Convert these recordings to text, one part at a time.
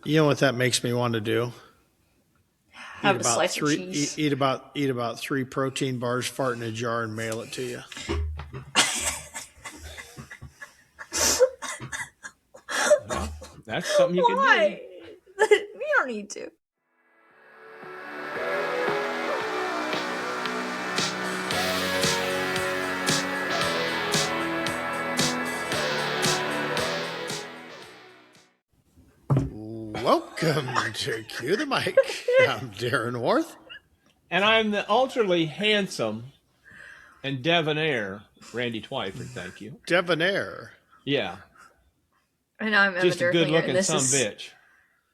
You know what that makes me want to do? Have a slice of cheese. Eat about 3 protein bars, fart in a jar, and mail it to you. Well, that's something you can do. Why? We don't need to. Welcome to Cue the Mic. I'm Darren Worth. And I'm the ultraly handsome and debonair Randy Twyford, thank you. Debonair. Yeah. And I'm Emma Just a good looking and bitch.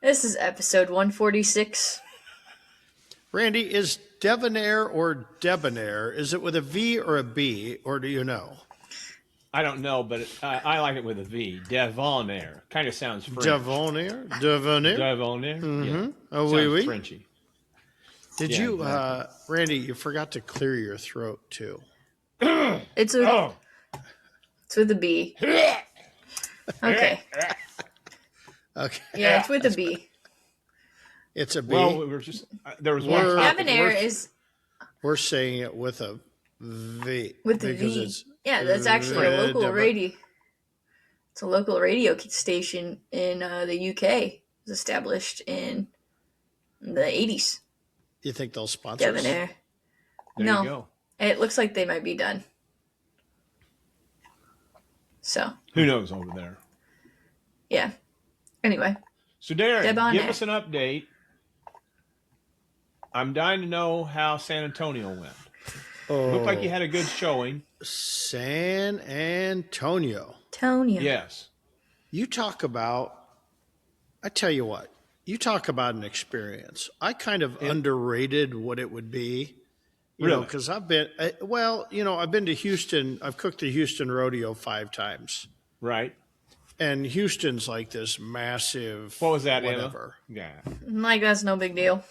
This is episode 146. Randy, is debonair or debonair? Is it with a V or a B, or do you know? I don't know, but I like it with a V. Debonair. Kind of sounds French. Debonair? Debonair? Mm-hmm. Yeah. Oh, sounds oui. Frenchy. Did Yeah, you, exactly. Randy, you forgot to clear your throat, too. It's with a B. Okay. Okay. Yeah, it's with a B. It's a B. Well, we were just, there was one topic. Debonair is We're saying it with a V. with the because V. it's Yeah, that's actually a local debo- radio. It's a local radio station in the UK. It was established in the 80s. You think they'll sponsor us? Debonair. There No. you go. It looks like they might be done. So, Who knows over there? yeah. Anyway, So, Darren, Debonair. give us an update. I'm dying to know how San Antonio went. Looked like you had a good showing. San Antonio. Tonya. Yes. You talk about, I tell you what, you talk about an experience. I kind of underrated what it would be. You know, Really? because I've been to Houston. I've cooked the Houston rodeo 5 times. Right. And Houston's like this massive. What was that, whatever. Emma? Yeah. Like, that's no big deal.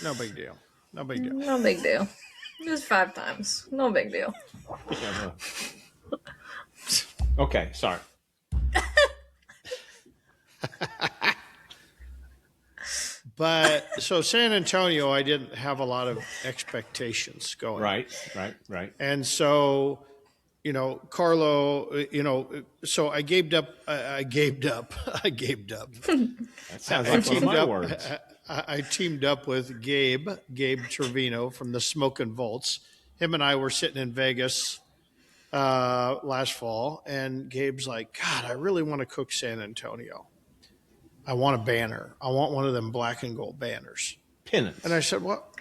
No big deal. No big deal. No big deal. Just 5 times. No big deal. Okay, sorry. But so San Antonio, I didn't have a lot of expectations going. Right. And so, Carlo, so I gave up. I gave up. That sounds like one of my words. I teamed up with Gabe Trevino from the Smokin' Volts. Him and I were sitting in Vegas last fall, and Gabe's like, God, I really want to cook San Antonio. I want a banner. I want one of them black and gold banners. Pennants. And I said, well,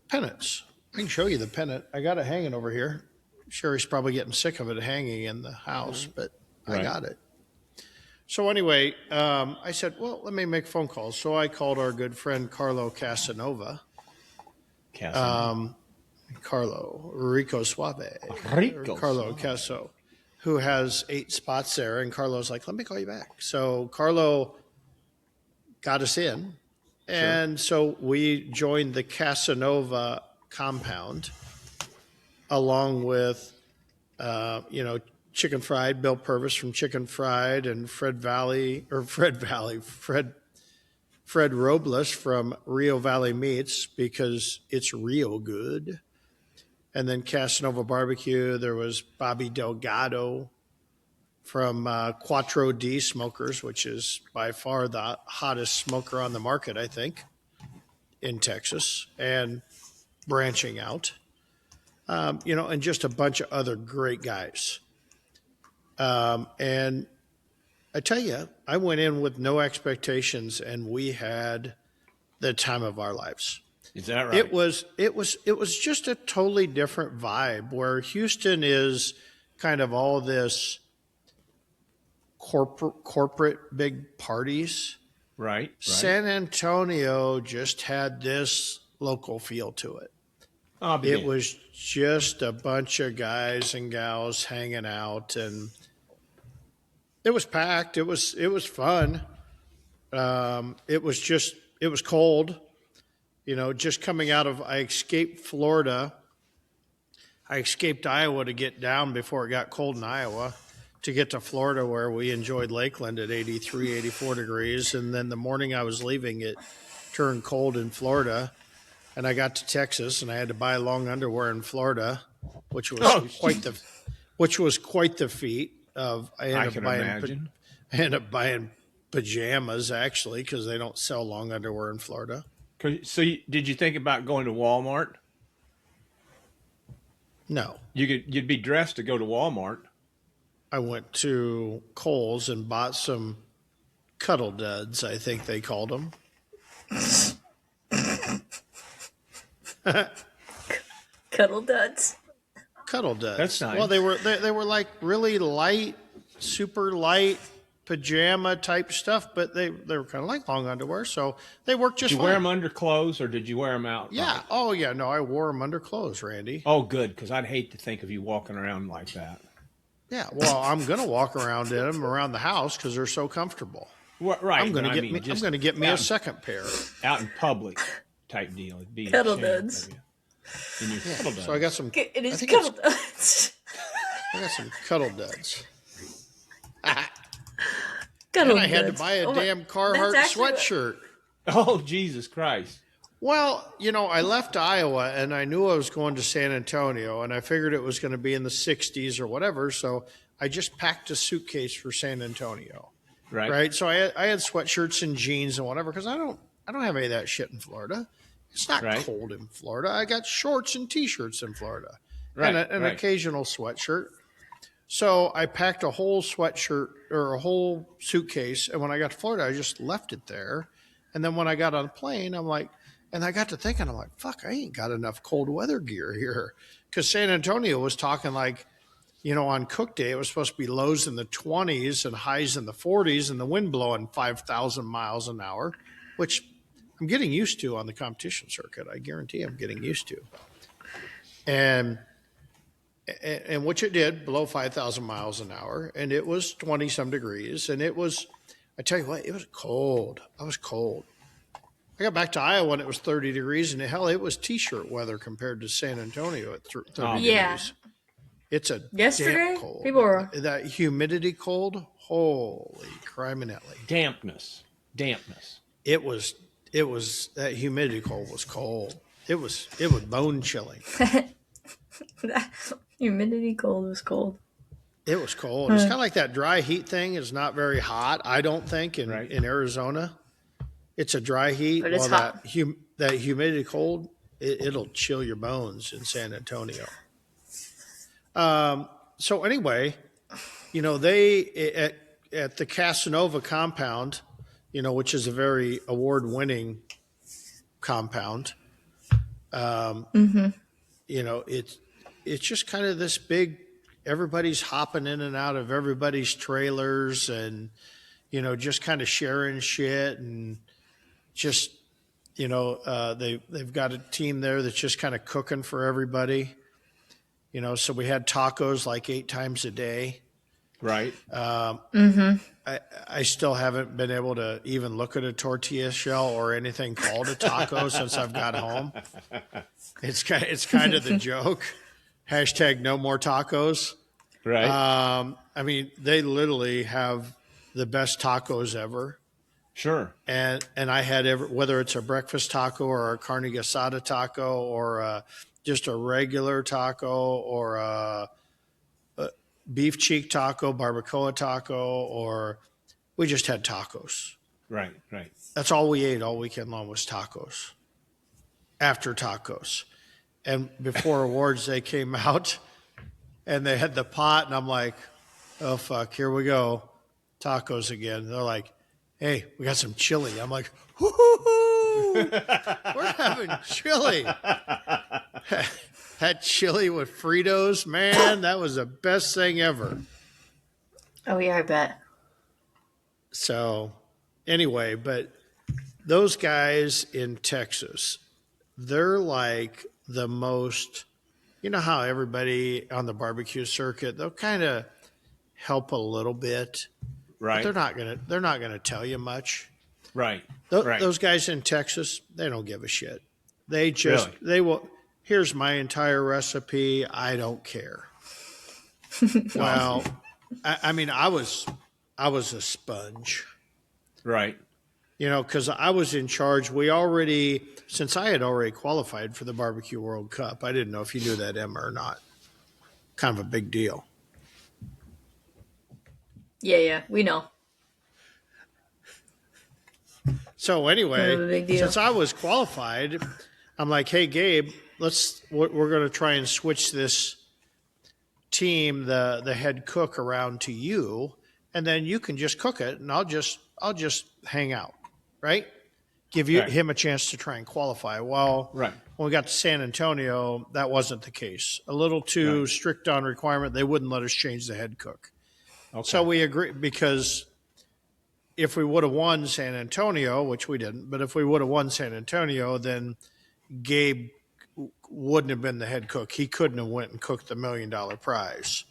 pennants. I can show you the pennant. I got it hanging over here. Sherry's probably getting sick of it hanging in the house, but I got it. So anyway, I said, well, let me make phone calls. So I called our good friend Carlo Casanova. Carlo Rico Suave. Carlo Caso, who has 8 spots there. And Carlo's like, let me call you back. So Carlo got us in. And so we joined the Casanova compound along with, Chicken Fried, Bill Purvis from Chicken Fried, and Fred Robles from Rio Valley Meats, because it's real good. And then Casanova Barbecue, there was Bobby Delgado from Quattro D Smokers, which is by far the hottest smoker on the market, I think, in Texas, and branching out. And just a bunch of other great guys. And I tell you, I went in with no expectations, and we had the time of our lives. Is that right? It was just a totally different vibe, where Houston is kind of all this corporate big parties. Right. San Antonio just had this local feel to it. It was just a bunch of guys and gals hanging out, and it was packed. It was fun. It was cold. Just coming out of, I escaped Florida. I escaped Iowa to get down before it got cold in Iowa. to get to Florida, where we enjoyed Lakeland at 83, 84 degrees. And then the morning I was leaving, it turned cold in Florida. And I got to Texas, and I had to buy long underwear in Florida, which was Oh, quite the feat. I can imagine. I ended up buying pajamas, actually, because they don't sell long underwear in Florida. So, did you think about going to Walmart? No. You'd be dressed to go to Walmart. I went to Kohl's and bought some cuddle duds, I think they called them. Cuddle duds. Cuddle duds. That's nice. Well, they were like really light, super light pajama type stuff, but they were kind of like long underwear, so they worked just Did you fine. wear them under clothes, or did you wear them out? Yeah. Right? Oh, yeah. No, I wore them under clothes, Randy. Oh, good, because I'd hate to think of you walking around like that. Yeah. Well, I'm gonna walk around in them around the house because they're so comfortable. Well, right. I'm gonna get me a out, second pair. out in public type deal. It'd be Cuddle a shame duds. of you. In your cuddle duds. So I got some. It is I think cuddle duds. I got some cuddle duds. Cuddle And I had to duds. buy a Oh my- damn Carhartt that's actually sweatshirt. Oh, Jesus Christ. Well, I left Iowa and I knew I was going to San Antonio, and I figured it was going to be in the 60s or whatever. So I just packed a suitcase for San Antonio. Right. So I had sweatshirts and jeans and whatever, because I don't have any of that shit in Florida. It's not Right. cold in Florida. I got shorts and T-shirts in Florida, Right, and an right. occasional sweatshirt. So I packed a whole sweatshirt or a whole suitcase, and when I got to Florida, I just left it there. And then when I got on a plane, and I got to thinking, I'm like, fuck, I ain't got enough cold weather gear here, because San Antonio was talking like, on Cook Day, it was supposed to be lows in the 20s and highs in the 40s, and the wind blowing 5,000 miles an hour, which I'm getting used to on the competition circuit. I guarantee I'm getting used to. And which it did, below 5,000 miles an hour, and it was 20-some degrees, and it was, I tell you what, it was cold. I was cold. I got back to Iowa and it was 30 degrees, and hell, it was T-shirt weather compared to San Antonio at 30 Yeah. degrees. It's a Yesterday, damp cold. people were- That humidity cold, holy criminally. Dampness. It was that humidity cold was cold. It was bone chilling. That humidity cold was cold. It was cold. It's kind of like that dry heat thing is not very hot, I don't think, in Arizona. It's a dry heat. But it's well, hot. that humidity cold, it'll chill your bones in San Antonio. So anyway, they at the Casanova compound, which is a very award-winning compound. It's just kind of this big. Everybody's hopping in and out of everybody's trailers, and just kind of sharing shit, and just they've got a team there that's just kind of cooking for everybody. So we had tacos like 8 times a day. Right. I still haven't been able to even look at a tortilla shell or anything called a taco since I've got home. It's kind of the joke. Hashtag no more tacos. Right. They literally have the best tacos ever. Sure. And I had whether it's a breakfast taco or a carne asada taco or just a regular taco or a beef cheek taco, barbacoa taco, or we just had tacos. Right. That's all we ate all weekend long was tacos. After tacos. And before awards, they came out and they had the pot, and I'm like, oh, fuck, here we go. Tacos again. They're like, hey, we got some chili. I'm like, whoo, we're having chili. That chili with Fritos, man, that was the best thing ever. Oh yeah, I bet. So anyway, but those guys in Texas, they're like the most, how everybody on the barbecue circuit, they'll kind of help a little bit. Right. But they're not gonna tell you much. Right. Those guys in Texas, they don't give a shit. They will. Here's my entire recipe. I don't care. Well, I mean, I was a sponge, Right. because I was in charge. Since I had already qualified for the Barbecue World Cup, I didn't know if you knew that, Emma, or not. Kind of a big deal. Yeah, we know. So Kind anyway, of a big deal. since I was qualified, I'm like, hey, Gabe, we're going to try and switch this team, the head cook, around to you, and then you can just cook it, and I'll just hang out, right? Give Right. him a chance to try and qualify. Well, Right. when we got to San Antonio, that wasn't the case. A little too Right. strict on requirement. They wouldn't let us change the head cook. Okay. So we agreed, because if we would have won San Antonio, which we didn't, but if we would have won San Antonio, then Gabe wouldn't have been the head cook. He couldn't have went and cooked the $1 million prize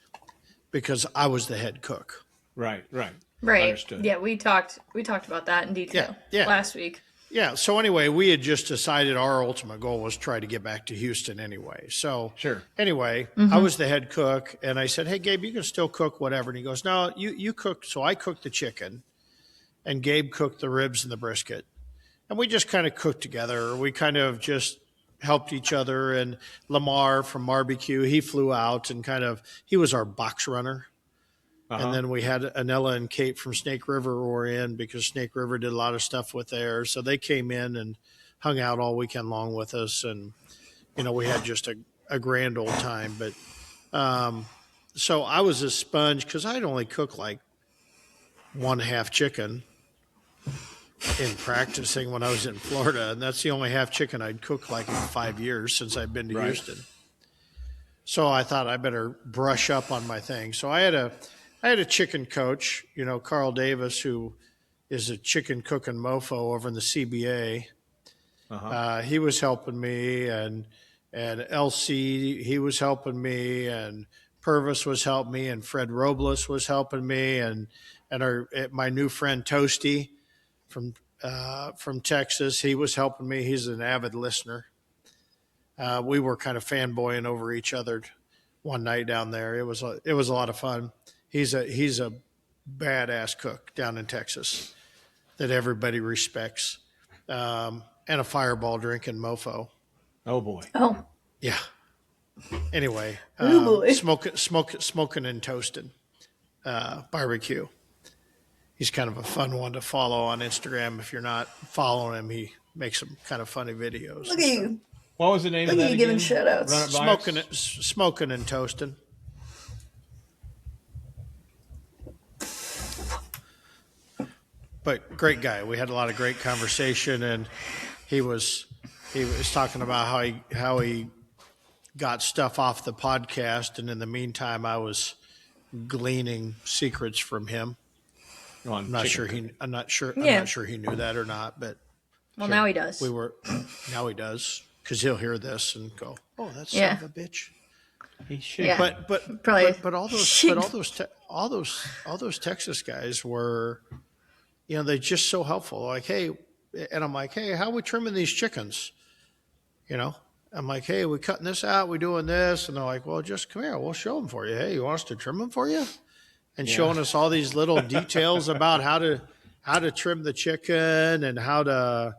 because I was the head cook. Right. Right. Right. Understood. Yeah, we talked about that in detail Yeah. last week. Yeah. So anyway, we had just decided our ultimate goal was try to get back to Houston anyway. So Sure. anyway, I was the head cook, and I said, "Hey, Gabe, you can still cook whatever." And he goes, "No, you cook." So I cooked the chicken, and Gabe cooked the ribs and the brisket, and we just kind of cooked together. We kind of just helped each other. And Lamar from Barbecue, he flew out and he was our box runner. Uh-huh. And then we had Anella and Kate from Snake River were in, because Snake River did a lot of stuff with theirs. So they came in and hung out all weekend long with us. And, we had just a grand old time. But so I was a sponge because I'd only cook like 1/2 chicken in practicing when I was in Florida. And that's the only half chicken I'd cooked like in 5 years since I've been to Right. Houston. So I thought I better brush up on my thing. So I had a chicken coach, Carl Davis, who is a chicken cooking mofo over in the CBA. Uh-huh. He was helping me, and LC, he was helping me, and Purvis was helping me, and Fred Robles was helping me, and my new friend Toasty from Texas, he was helping me. He's an avid listener. We were kind of fanboying over each other one night down there. It was a lot of fun. He's a badass cook down in Texas that everybody respects, and a fireball drinking mofo. Oh boy. Oh, Yeah. Anyway, Oh, boy. smoking and toasting barbecue. He's kind of a fun one to follow on Instagram. If you're not following him, he makes some kind of funny videos. look at you. What was the name of Look that at you giving again? shout outs. Run it by us. Smoking and toasting. But great guy. We had a lot of great conversation, and he was talking about how he got stuff off the podcast, and in the meantime, I was gleaning secrets from him. On I'm not chicken. sure he knew that or not, but Well, now he does. now he does, because he'll hear this and go, "Oh, that's Yeah. son of a bitch." He should. Yeah. But Probably. but all those Shit. all those Texas guys were, they're just so helpful. Like, hey, and I'm like, hey, how are we trimming these chickens? I'm like, hey, we cutting this out, we doing this, and they're like, well, just come here, we'll show them for you. Hey, you want us to trim them for you? And showing us all these little details about how to trim the chicken, and how to,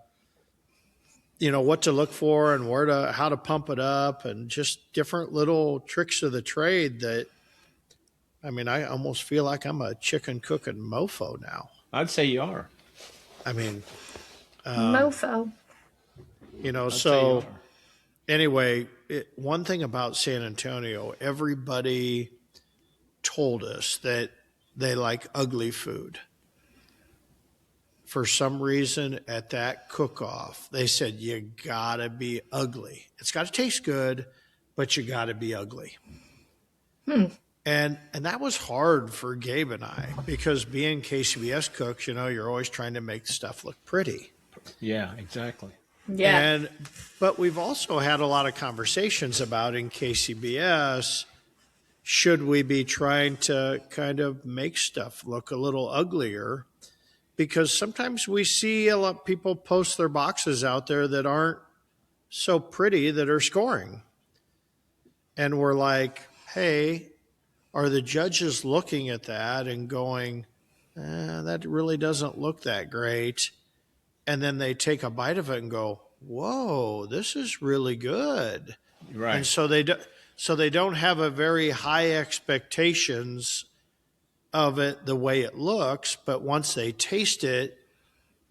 what to look for, and how to pump it up, and just different little tricks of the trade that, I almost feel like I'm a chicken cooking mofo now. I'd say you are. Mofo. I'd say you So are. anyway, one thing about San Antonio, everybody told us that they like ugly food. For some reason, at that cook-off, they said, you gotta be ugly. It's gotta taste good, but you gotta be ugly. And that was hard for Gabe and I, because being KCBS cooks, you're always trying to make stuff look pretty. Yeah, exactly. Yeah. But we've also had a lot of conversations about, in KCBS, should we be trying to kind of make stuff look a little uglier? Because sometimes we see a lot of people post their boxes out there that aren't so pretty, that are scoring. And we're like, hey, are the judges looking at that and going, that really doesn't look that great? And then they take a bite of it and go, whoa, this is really good. And Right. so they don't have a very high expectations of it the way it looks, but once they taste it,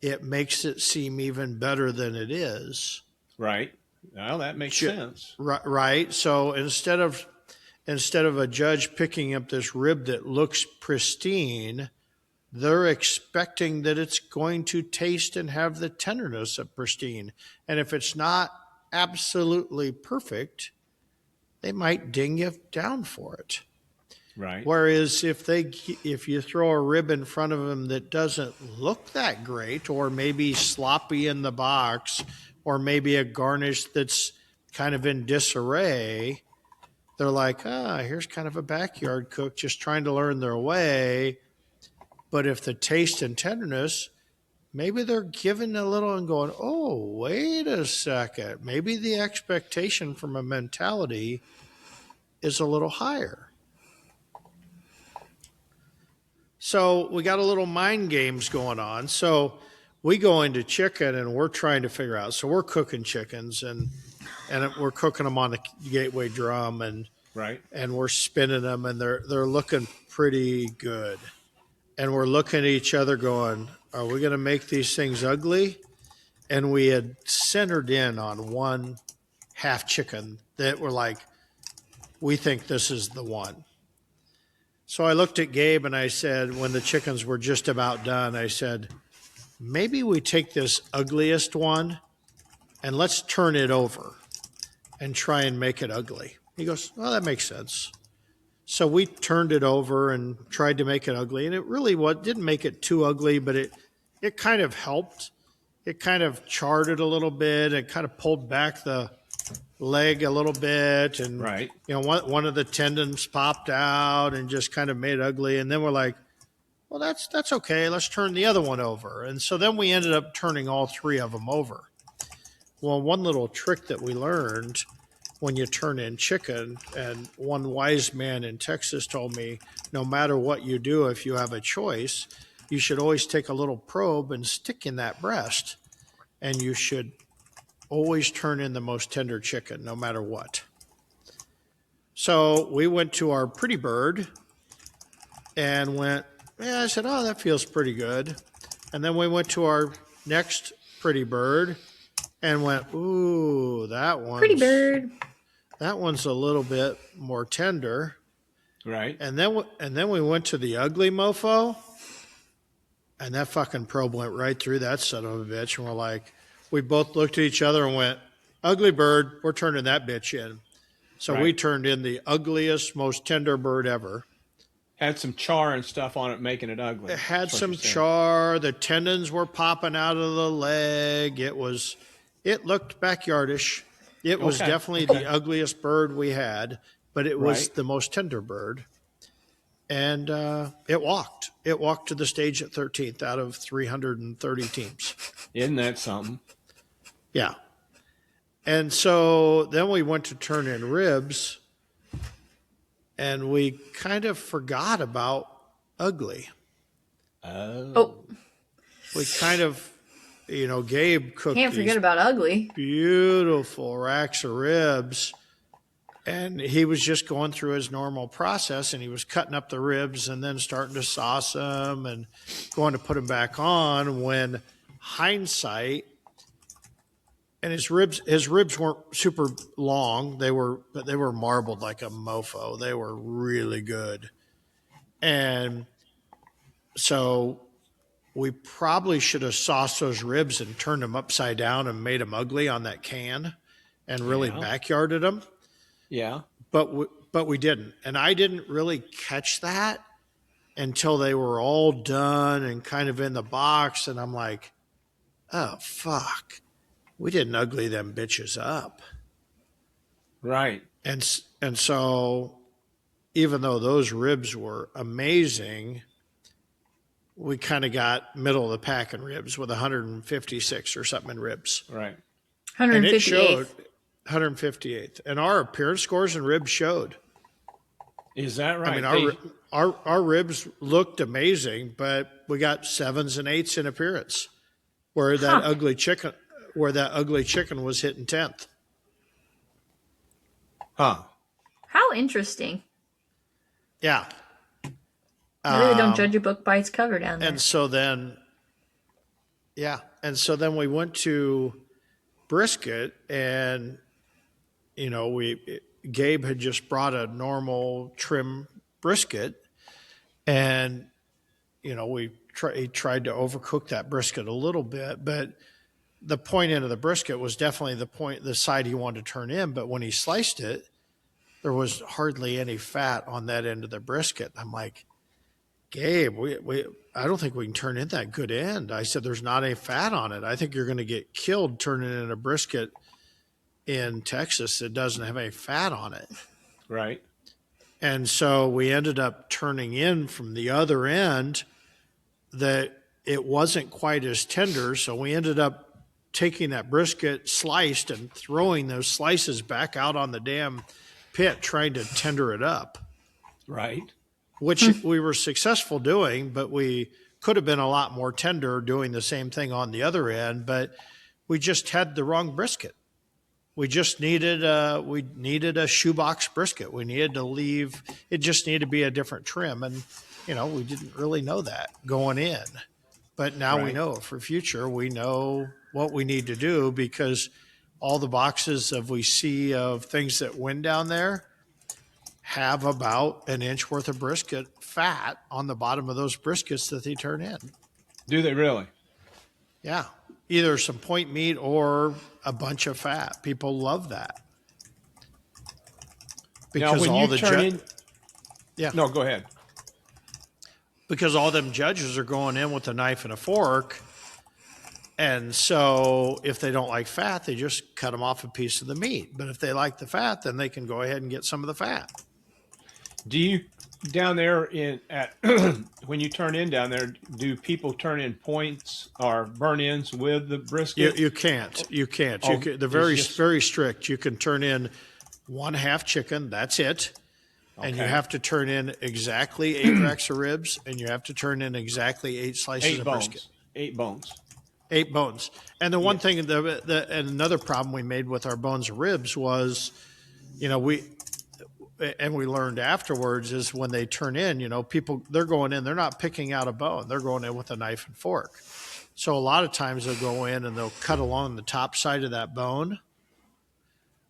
it makes it seem even better than it is. Right. Well, that makes sense. Right. So instead of a judge picking up this rib that looks pristine, they're expecting that it's going to taste and have the tenderness of pristine. And if it's not absolutely perfect, they might ding you down for it. Right. Whereas if you throw a rib in front of them that doesn't look that great, or maybe sloppy in the box, or maybe a garnish that's kind of in disarray, they're like, here's kind of a backyard cook just trying to learn their way. But if the taste and tenderness, maybe they're giving a little and going, oh, wait a second. Maybe the expectation from a mentality is a little higher. So we got a little mind games going on. So we go into chicken and we're trying to figure out. So we're cooking chickens and we're cooking them on the gateway drum and Right. and we're spinning them and they're looking pretty good. And we're looking at each other going, are we going to make these things ugly? And we had centered in on one half chicken that were like, we think this is the one. So I looked at Gabe and I said, when the chickens were just about done, I said, maybe we take this ugliest one and let's turn it over and try and make it ugly. He goes, well, that makes sense. So we turned it over and tried to make it ugly. And it really didn't make it too ugly, but it kind of helped. It kind of charred it a little bit and kind of pulled back the leg a little bit, and Right. one of the tendons popped out and just kind of made it ugly. And then we're like, well, that's okay. Let's turn the other one over. And so then we ended up turning all three of them over. Well, one little trick that we learned when you turn in chicken, and one wise man in Texas told me, no matter what you do, if you have a choice, you should always take a little probe and stick in that breast, and you should always turn in the most tender chicken, no matter what. So we went to our pretty bird and went, I said, oh, that feels pretty good. And then we went to our next pretty bird and went, ooh, that one's a little bit more tender. Right. And then we went to the ugly mofo, and that fucking probe went right through that son of a bitch. And we're like, we both looked at each other and went, ugly bird, we're turning that bitch in. So we turned in the ugliest, most tender bird ever. Had some char and stuff on it, making it ugly. It had some char. The tendons were popping out of the leg. It looked backyardish. It was definitely the ugliest bird we had, but it was the most tender bird. And it walked. It walked to the stage at 13th out of 330 teams. Isn't that something? Yeah. And so then we went to turn in ribs, and we kind of forgot about ugly. Oh. We kind of, Gabe cooked Can't forget about ugly. beautiful racks of ribs, and he was just going through his normal process, and he was cutting up the ribs and then starting to sauce them and going to put them back on, when hindsight, and his ribs weren't super long. They were marbled like a mofo. They were really good. And so we probably should have sauced those ribs and turned them upside down and made them ugly on that can and really backyarded them. Yeah. But we didn't. And I didn't really catch that until they were all done and kind of in the box. And I'm like, oh, fuck. We didn't ugly them bitches up. Right. And so even though those ribs were amazing, we kind of got middle of the pack in ribs with 156 or something in ribs. Right. And it 158th. showed 158th. And our appearance scores in ribs showed. Is that right? I mean, our ribs looked amazing, but we got 7s and 8s in appearance, where that Huh. ugly chicken was hitting 10th. Huh. How interesting. Yeah. Maybe they don't judge a book by its cover down there. And so then, we went to brisket, and Gabe had just brought a normal trim brisket, and he tried to overcook that brisket a little bit, but the point end of the brisket was definitely the side he wanted to turn in. But when he sliced it, there was hardly any fat on that end of the brisket. I'm like, Gabe, I don't think we can turn in that good end. I said, there's not any fat on it. I think you're going to get killed turning in a brisket in Texas that doesn't have any fat on it. Right. And so we ended up turning in from the other end that it wasn't quite as tender. So we ended up taking that brisket sliced and throwing those slices back out on the damn pit, trying to tender it up. Right. Which we were successful doing, but we could have been a lot more tender doing the same thing on the other end, but we just had the wrong brisket. We just needed a shoebox brisket. We needed to leave, it just needed to be a different trim. And, we didn't really know that going in. But now we know for future, we know what we need to do, because all the boxes we see of things that win down there have about an inch worth of brisket fat on the bottom of those briskets that they turn in. Do they really? Yeah. Either some point meat or a bunch of fat. People love that. Because now, when all you the turn in, yeah. No, go ahead. Because all them judges are going in with a knife and a fork. And so if they don't like fat, they just cut them off a piece of the meat. But if they like the fat, then they can go ahead and get some of the fat. Do you down there when you turn in down there, do people turn in points or burn-ins with the brisket? You can't. Oh, They're very strict. You can turn in 1/2 chicken. That's it. And you have to turn in exactly 8 racks of ribs, and you have to turn in exactly 8 slices of brisket. 8 bones. 8 bones. And the one thing, and another problem we made with our bones of ribs was, we learned afterwards is when they turn in, people, they're going in, they're not picking out a bone. They're going in with a knife and fork. So a lot of times they'll go in and they'll cut along the top side of that bone.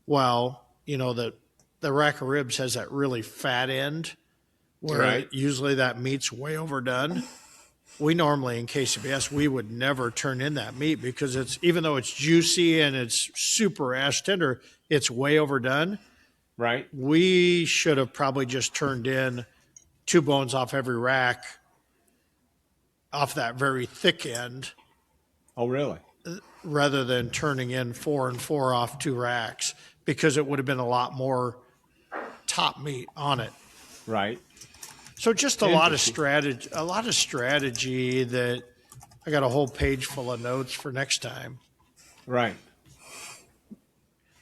Well, the rack of ribs has that really fat end where usually that meat's way overdone. We normally, in KCBS, we would never turn in that meat because even though it's juicy and it's super ash tender, it's way overdone. Right. We should have probably just turned in 2 bones off every rack, off that very thick end. Oh, really? Rather than turning in 4 and 4 off 2 racks, because it would have been a lot more top meat on it. Right. So just a lot of strategy that I got a whole page full of notes for next time. Right.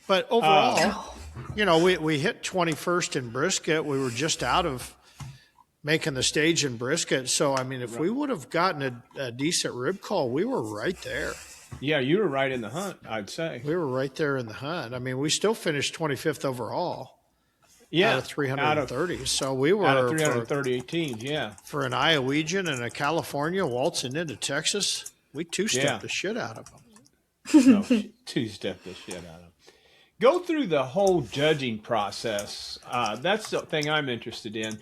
But overall, we hit 21st in brisket. We were just out of making the stage in brisket. So, I mean, if we would have gotten a decent rib call, we were right there. Yeah, you were right in the hunt, I'd say. We were right there in the hunt. I mean, we still finished 25th overall. Yeah, out of 330. So we were out of 330 teams. Yeah, for an Iowegian and a California waltzing into Texas, we two-stepped the shit out of them. No, two-stepped the shit out of them. Go through the whole judging process. That's the thing I'm interested in.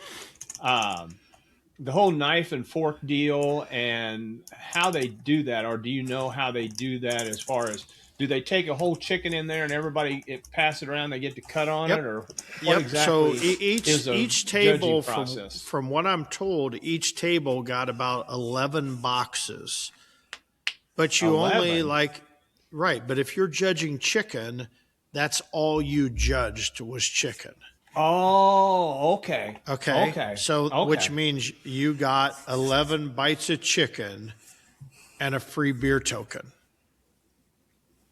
The whole knife and fork deal and how they do that, or do you know how they do that as far as, do they take a whole chicken in there and everybody pass it around, they get to cut on it, or what exactly so each table, from what I'm told, each table got about 11 boxes. But you 11. But if you're judging chicken, that's all you judged was chicken. Oh, okay. Okay. So, which means you got 11 bites of chicken and a free beer token.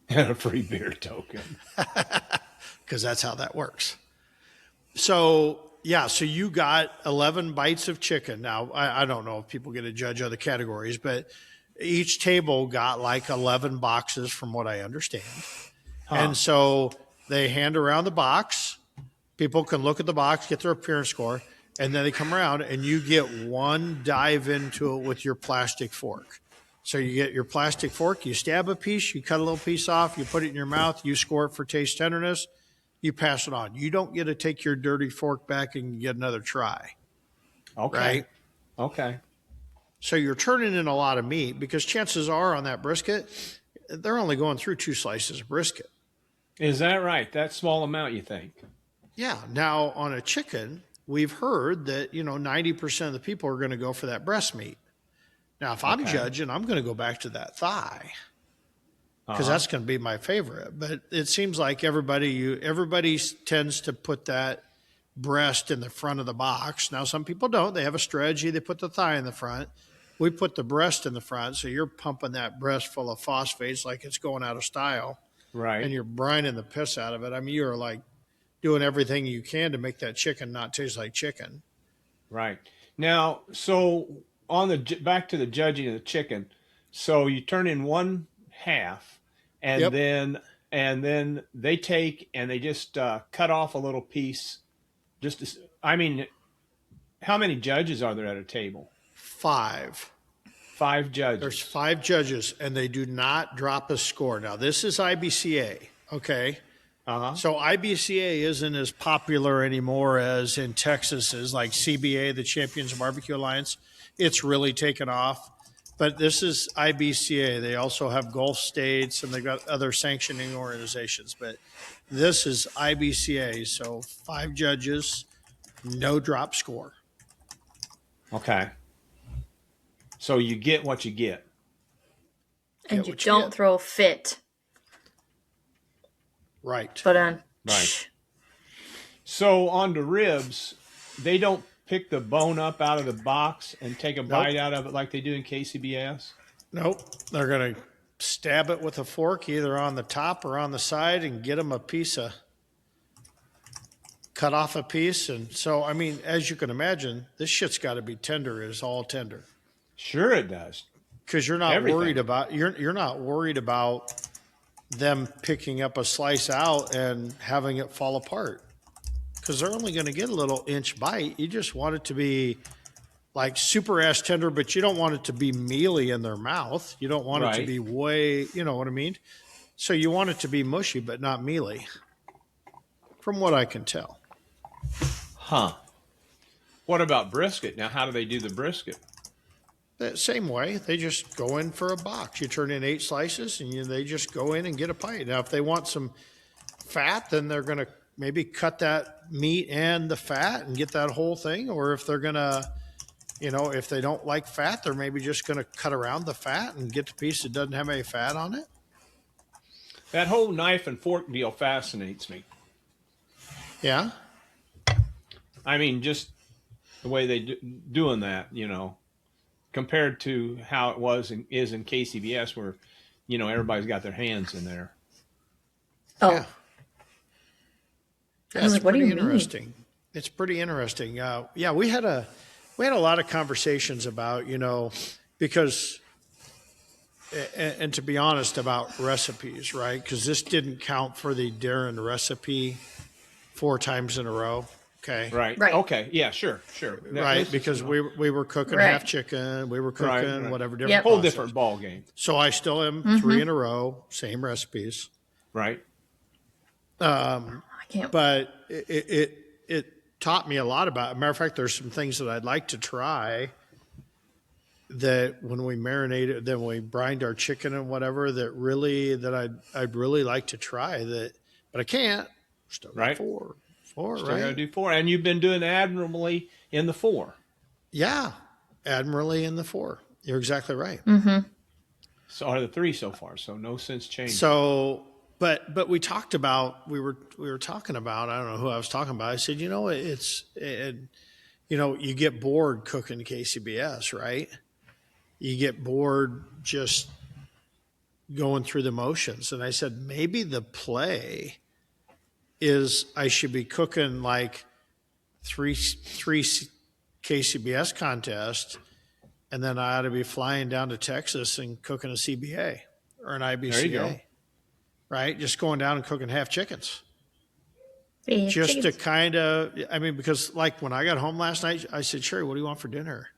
And a free beer token. Because that's how that works. So Yeah, so you got 11 bites of chicken. Now, I don't know if people get to judge other categories, but each table got like 11 boxes from what I understand. Huh. And so they hand around the box. People can look at the box, get their appearance score, and then they come around and you get one dive into it with your plastic fork. So you get your plastic fork, you stab a piece, you cut a little piece off, you put it in your mouth, you score it for taste tenderness, you pass it on. You don't get to take your dirty fork back and get another try, Okay. right? Okay. So you're turning in a lot of meat because chances are on that brisket, they're only going through 2 slices of brisket. Is that right? That small amount, you think? Yeah. Now on a chicken, we've heard that, 90% of the people are going to go for that breast meat. Now, if I'm Okay. judging, I'm going to go back to that thigh because Uh-huh. that's going to be my favorite. But it seems like everybody tends to put that breast in the front of the box. Now, some people don't. They have a strategy. They put the thigh in the front. We put the breast in the front, so you're pumping that breast full of phosphates like it's going out of style, and Right. you're brining the piss out of it. I mean, you're like doing everything you can to make that chicken not taste like chicken. Right. Now, so on the back to the judging of the chicken, so you turn in one half, and Yep, then they take and they just cut off a little piece. I mean, how many judges are there at a table? 5. 5 There's judges. 5 judges, and they do not drop a score. Now, this is IBCA, okay? Uh huh. So IBCA isn't as popular anymore as in Texas is like CBA, the Champions Barbecue Alliance. It's really taken off. But this is IBCA. They also have Gulf states and they've got other sanctioning organizations. But this is IBCA. So 5 judges, no drop score. Okay. So you get what you get. And Get you what you don't get. throw a fit. Right. But on. Right. So on the ribs, they don't pick the bone up out of the box and take a bite out of it like they do in KCBS. Nope. They're going to stab it with a fork either on the top or on the side and get them a piece of cut off a piece. And so, I mean, as you can imagine, this shit's got to be tender as all tender Sure, it does. because you're not Everything. worried about you're not worried about them picking up a slice out and having it fall apart because they're only going to get a little inch bite. You just want it to be like super ass tender, but you don't want it to be mealy in their mouth. You don't want it to Right. be way, you know what I mean? So you want it to be mushy, but not mealy, from what I can tell. Huh. What about brisket? Now, how do they do the brisket? The same way, they just go in for a box. You turn in 8 slices, and they just go in and get a pint. Now, if they want some fat, then they're going to maybe cut that meat and the fat and get that whole thing. Or if they're going to, if they don't like fat, they're maybe just going to cut around the fat and get the piece that doesn't have any fat on it. That whole knife and fork deal fascinates me. Yeah. I mean, just the way they doing that, compared to how it is in KCBS, where everybody's got their hands in there. Oh, Yeah. I was it's like, what do pretty you mean? interesting. It's pretty interesting. Yeah, we had a lot of conversations about, because, and to be honest, about recipes, right? Because this didn't count for the Darren recipe 4 times in a row. Okay. Right. Right. Okay. Yeah. Sure. Right, because we were cooking Right. half chicken, we were cooking Right. whatever different Yep. Whole process. different ball game. So I still am 3 in a row, same recipes. Right. I can't. But it taught me a lot about. Matter of fact, there's some things that I'd like to try. That when we marinate it, then we brined our chicken and whatever. I'd really like to try that, but I can't. Still got Right. four, Still right? got to do 4, and you've been doing admirably in the 4. Yeah, admirably in the 4. You're exactly right. So are the 3 so far? So no sense changing. So, but we talked about we were talking about. I don't know who I was talking about. I said, you get bored cooking KCBS, right? You get bored just going through the motions. And I said, maybe the play is I should be cooking like three KCBS contests, and then I ought to be flying down to Texas and cooking a CBA or an There you go. IBCA, right? Just going down and cooking half chickens. Beef Just to chickens. kind of, I mean, because like when I got home last night, I said, Sherry, what do you want for dinner?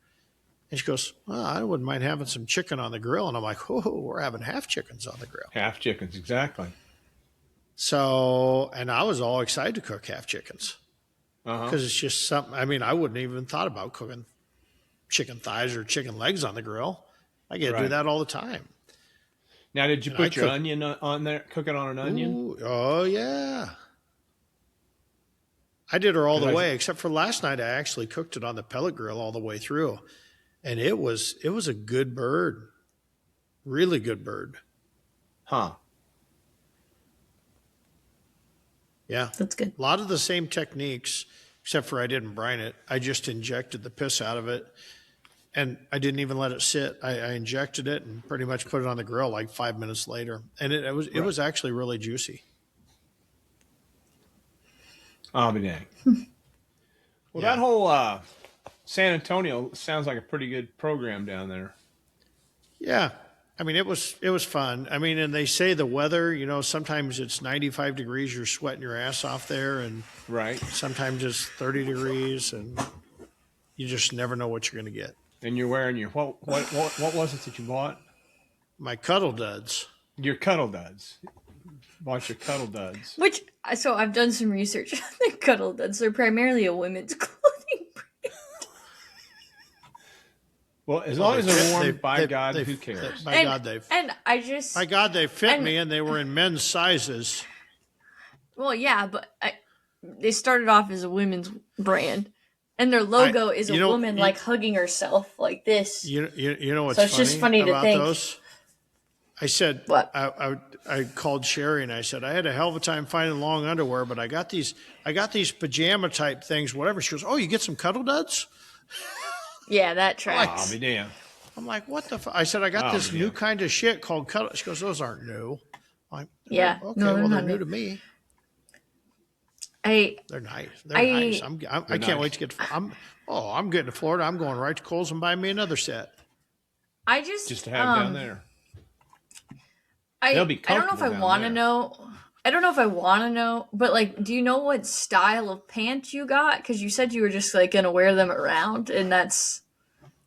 And she goes, well, I wouldn't mind having some chicken on the grill. And I'm like, oh, we're having half chickens on the grill. Half chickens, exactly. So, and I was all excited to cook half chickens because it's just something, I mean, I wouldn't even thought about cooking chicken thighs or chicken legs on the grill. I get to do Right. that all the time. Now, did you And put your cook- onion on there? Cook it on an onion? Ooh, oh, yeah. I did her all the way, except for last night. I actually cooked it on the pellet grill all the way through. And it was a good bird. Really good bird. Huh. Yeah. That's good. A lot of the same techniques, except for I didn't brine it. I just injected the piss out of it. And I didn't even let it sit. I injected it and pretty much put it on the grill like 5 minutes later. And it was actually really juicy. I'll be dang. Well, Yeah. that whole San Antonio sounds like a pretty good program down there. Yeah. I mean, it was fun. I mean, and they say the weather, you know, sometimes it's 95 degrees, you're sweating your ass off there, and Right. sometimes it's 30 degrees, and you just never know what you're going to get. And you're wearing your what was it that you bought? My cuddle duds. Your cuddle duds. Bought your cuddle duds. Which, so I've done some research on the cuddle duds. They're primarily a women's clothing brand. Well, as long as they're warm, They- by they- God, they- who cares? By God, they fit and- me, and they were in men's sizes. Well, yeah, but they started off as a women's brand, and their logo is a you know, woman like hugging herself like this. You know what's So it's just funny to about think. those? I said, What? I called Sherry and I said, I had a hell of a time finding long underwear, but I got these pajama type things, whatever. She goes, oh, you get some cuddle duds? Yeah, that tracks. I'll be damned. I'm like, what the I said, I got this new kind of shit called cuddle. She goes, those aren't new. I'm like, Yeah, okay, no, they're well, they're not new new. to me. They're nice. They're nice. I can't wait to get I'm getting to Florida. I'm going right to Kohl's and buying me another set. Just to have down there. They'll be I don't know if I comfortable down want to there. know. I don't know if I want to know, but like, do you know what style of pants you got? Because you said you were just like gonna wear them around, and that's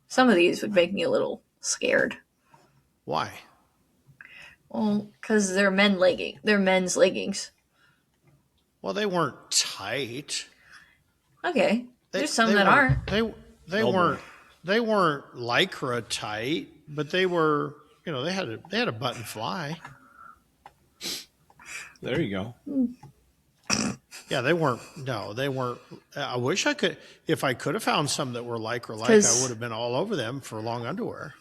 some of these would make me a little scared. Why? Well, because they're men's leggings. Well, they weren't tight. Okay, there's some they that weren't- aren't. They Oh, boy. they weren't lycra tight, but they were. You know, they had a button fly. There you go. Yeah, they weren't. No, they weren't. I wish I could. If I could have found some that were lycra like, 'Cause- I would have been all over them for long underwear.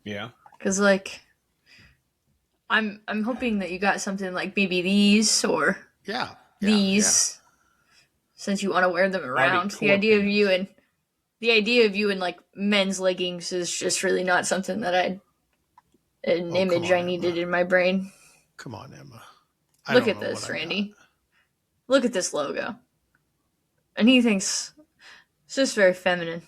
Yeah. Because like, I'm hoping that you got something like maybe these or Yeah. these, since you want to wear them around. core The idea of you in like men's leggings is just really not something that an image come on, I needed Emma. in my brain. Come on, Emma. I Look don't at know this, what I Randy. got. Look at this logo. And he thinks it's just very feminine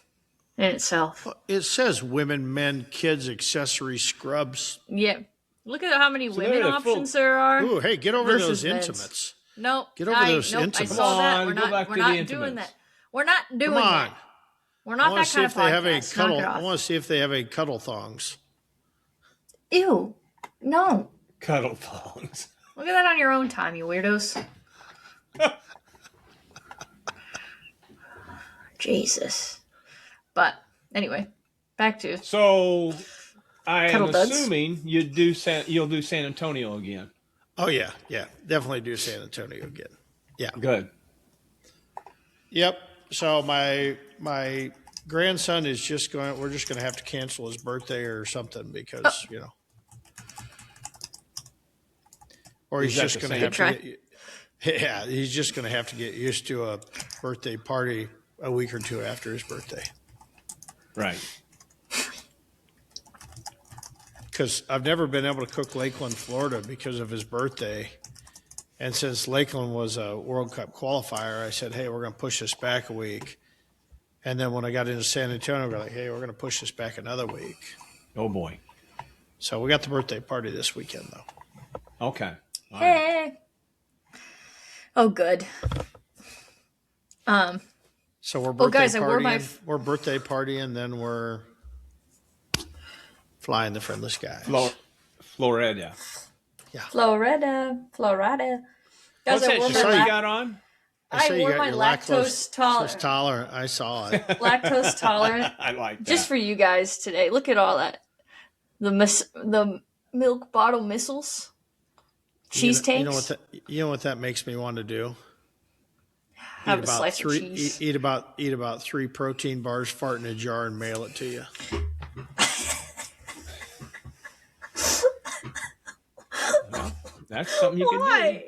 in itself. It says women, men, kids, accessories, scrubs. Yeah. Look at how many women they're full- options there are. Ooh, hey, get over Versus those men's. intimates. Nope. Get over those nope, intimates. I saw that. Come We're on, go back we're to not the doing intimates. that. We're not doing Come on. that. We're I not want that to see kind if of they have any podcast. cuddle. Knock it I off. want to see if they have any cuddle thongs. Ew. No. Cuddle thongs. Look at that on your own time, you weirdos. Jesus. But anyway, back to So I am Cuddle duds? assuming you'll do San Antonio again. Oh yeah, definitely do San Antonio again. Yeah. Good. Yep. So my grandson is just going. We're just going to have to cancel his birthday or something because or he's Is that just the going to same? have to. Yeah, he's just going to have to get used to a birthday party a week or two after his birthday. Right. Because I've never been able to cook Lakeland, Florida, because of his birthday, And since Lakeland was a World Cup qualifier, I said, hey, we're going to push this back a week. And then when I got into San Antonio, we're like, hey, we're going to push this back another week. Oh, boy. So we got the birthday party this weekend, though. Okay. All right. Hey. Oh, good. So we're birthday guys, I wore partying. my We're birthday partying, then we're flying the friendly skies. Florida. Florida. Guys, What's I that wore shirt my you got on? I saw you wore got my your lactose tolerant. tolerant. I saw it. Lactose tolerant. I like that. Just for you guys today. Look at all that. The milk bottle missiles. Cheese tanks. You know what that makes me want to do? Have a slice of cheese. Eat about 3 protein bars, fart in a jar, and mail it to you. Well, that's something you can do. Why?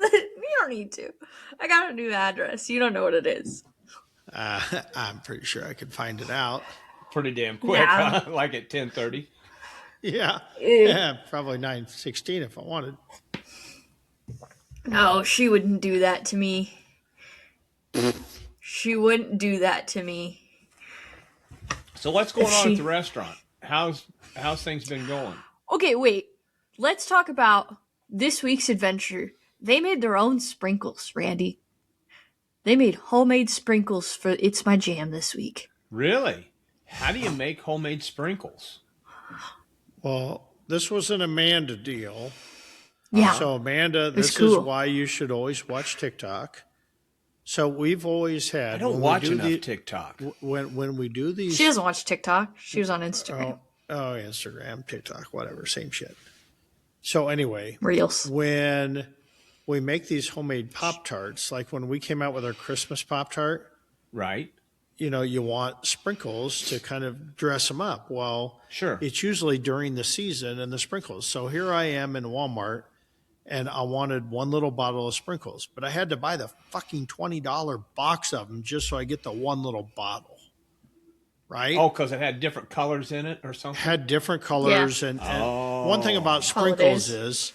You don't need to. I got a new address. You don't know what it is. I'm pretty sure I could find it out. Pretty damn quick, Yeah. huh? Like at 10:30. Yeah, probably 9:16 if I wanted. No, she wouldn't do that to me. She wouldn't do that to me. So what's going on at the restaurant? How's things been going? Okay, wait. Let's talk about this week's adventure. They made their own sprinkles, Randy. They made homemade sprinkles for It's My Jam this week. Really? How do you make homemade sprinkles? Well, this was an Amanda deal. Yeah. So Amanda, this cool. is why you should always watch TikTok. So we've always had. I don't watch enough TikTok. When we do these, She doesn't watch TikTok. She was on Instagram. Oh, Instagram, TikTok, whatever, same shit. So anyway, Reels. when we make these homemade Pop-Tarts, like when we came out with our Christmas Pop-Tart, Right. you want sprinkles to kind of dress them up. Well, Sure. it's usually during the season and the sprinkles. So here I am in Walmart, and I wanted one little bottle of sprinkles, but I had to buy the fucking $20 box of them just so I get the one little bottle. Right? Oh, because it had different colors in it or something? Had different colors. Yeah. And one thing about sprinkles is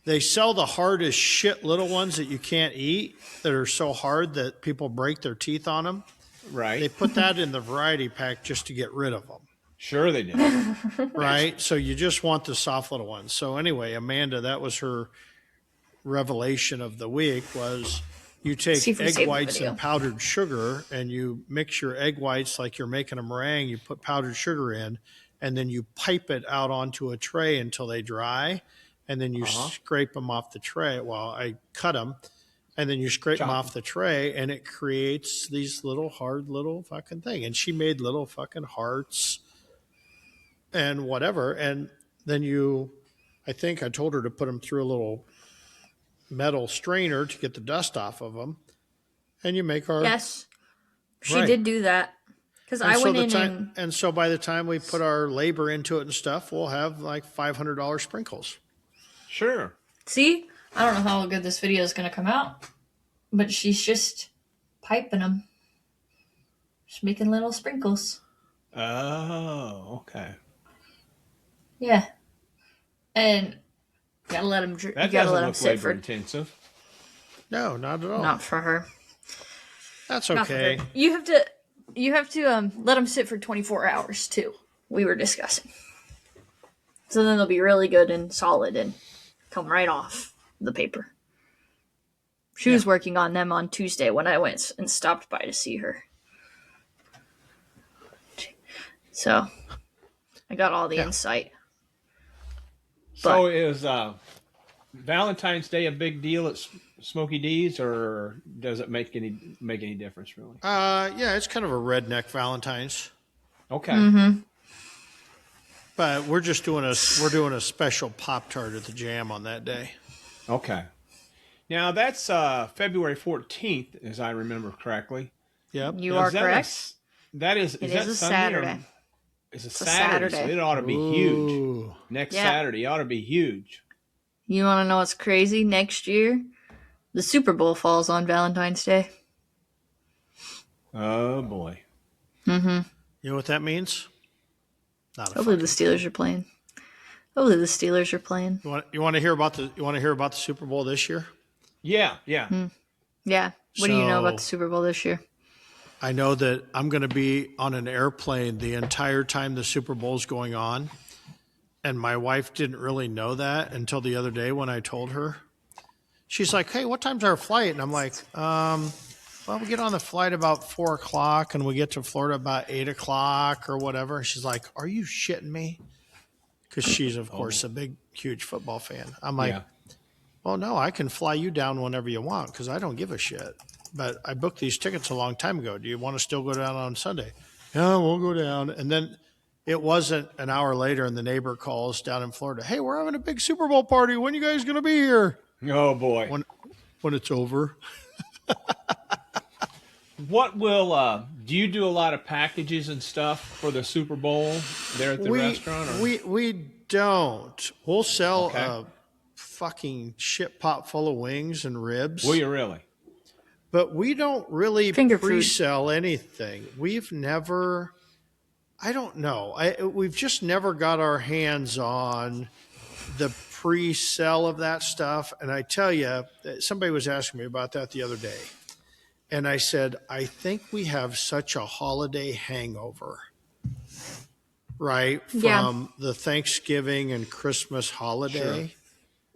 they sell the hardest shit little ones that you can't eat that are so hard that people break their teeth on them. Right. They put that in the variety pack just to get rid of them. Sure they did. Right? So you just want the soft little ones. So anyway, Amanda, that was her revelation of the week was you take egg whites and powdered sugar and you mix your egg whites like you're making a meringue. You put powdered sugar in and then you pipe it out onto a tray until they dry. And then you scrape them off the tray. Well, I cut them. And then you scrape them off the tray, and it creates these little hard little fucking thing. And she made little fucking hearts and whatever. And then I think I told her to put them through a little metal strainer to get the dust off of them. And you make our... Yes, she did do that. Because I went in and so by the time we put our labor into it and stuff, we'll have like $500 sprinkles. Sure. See? I don't know how good this video is going to come out, but she's just piping them. She's making little sprinkles. Oh, okay. Yeah. And you gotta let them That doesn't look labor intensive. No, not at all. Not for her. That's okay. Not for her. You have to let them sit for 24 hours too. We were discussing. So then they'll be really good and solid and come right off the paper. She was working on them on Tuesday when I went and stopped by to see her. So I got all the insight. So is Valentine's Day a big deal at Smokey D's, or does it make any difference really? Yeah, it's kind of a redneck Valentine's. Okay. Mm-hmm. But we're doing a special Pop-Tart at the Jam on that day. Okay. Now that's February 14th, as I remember correctly. Yep. You are correct. It is a Saturday. It's a Saturday, so it ought to be huge. Next Saturday ought to be huge. You want to know what's crazy? Next year, the Super Bowl falls on Valentine's Day. Oh boy. Mm-hmm. You know what that means? Hopefully the Steelers are playing. You want to hear about the Super Bowl this year? Yeah, yeah. Yeah. What do you know about the So Super Bowl this year? I know that I'm going to be on an airplane the entire time the Super Bowl's going on. And my wife didn't really know that until the other day when I told her. She's like, "Hey, what time's our flight?" And I'm like, well, we get on the flight about 4 o'clock and we get to Florida about 8 o'clock or whatever. And she's like, "Are you shitting me?" Because she's, of Oh, course, a big, huge football fan. I'm like, yeah. "Well, no, I can fly you down whenever you want because I don't give a shit. But I booked these tickets a long time ago. Do you want to still go down on Sunday?" "Yeah, we'll go down." And then it wasn't an hour later, and the neighbor calls down in Florida. "Hey, we're having a big Super Bowl party. When are you guys going to be here?" Oh boy. When when it's over. What will do you do a lot of packages and stuff for the Super Bowl there at the We restaurant or we don't. We'll sell okay? a fucking shit pot full of wings and Will ribs, you really? but we don't really Finger food. pre-sell anything. We've never. I don't know. We've just never got our hands on the pre-sell of that stuff. And I tell you, somebody was asking me about that the other day, and I said, I think we have such a holiday hangover, right, Yeah. from the Thanksgiving and Christmas Sure. holiday.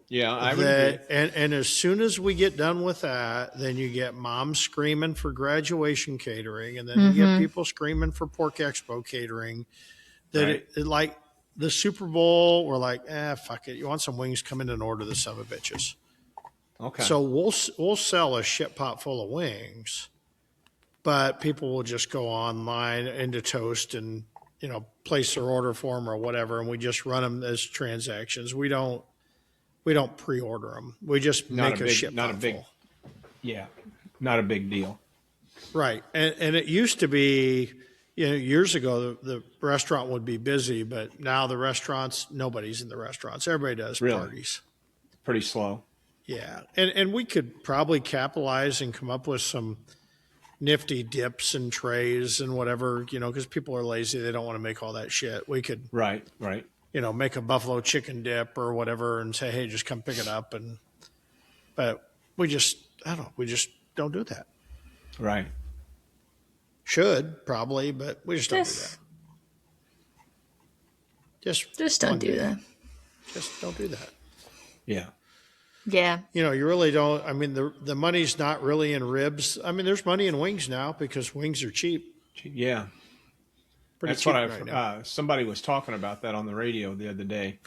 Yeah, I would agree. That and as soon as we get done with that, then you get mom screaming for graduation catering, and then you get people screaming for pork expo catering. That Right. it like the Super Bowl, we're like, fuck it. You want some wings? Come in and order the son of a bitches. Okay. So we'll sell a shit pot full of wings, but people will just go online into Toast and place their order form or whatever, and we just run them as transactions. We don't pre-order them. We just Not a make a big shit not a pot big full. yeah. Not a big deal. Right. And it used to be, years ago, the restaurant would be busy, but now the restaurants, nobody's in the restaurants. Everybody does Really. parties. Pretty slow. Yeah. And we could probably capitalize and come up with some nifty dips and trays and whatever, because people are lazy. They don't want to make all that shit. We could, Right, right, make a buffalo chicken dip or whatever and say, hey, just come pick it up. But I don't know, we just don't do that. right. Should probably, but we just don't do that. Just, Just don't one do day. that. Just don't do that. Yeah. Yeah. You really don't. I mean, the money's not really in ribs. I mean, there's money in wings now because wings are cheap. Yeah. Pretty That's cheap what right now. somebody was talking about that on the radio the other day.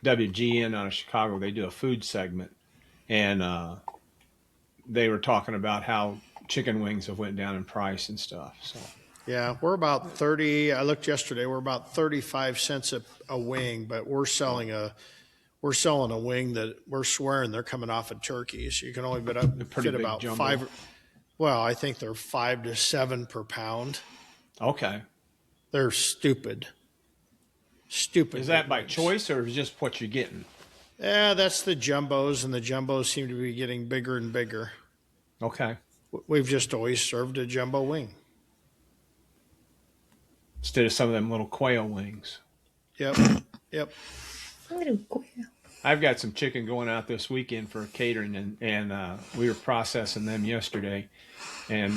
WGN out of Chicago, they do a food segment, and they were talking about how chicken wings have went down in price and stuff. So Yeah, we're about 30. I looked yesterday. We're about 35 cents a wing, but we're selling a wing that we're swearing they're coming off of turkeys. You can only a pretty fit big about jumbo. five. Well, I think they're 5 to 7 per pound. Okay. They're stupid. Stupid. Is that big by wings. choice or is just what you're getting? Yeah, that's the jumbos, and the jumbos seem to be getting bigger and bigger. Okay. We've just always served a jumbo wing. Instead of some of them little quail wings. Yep. Yep. I've got some chicken going out this weekend for catering, and we were processing them yesterday, and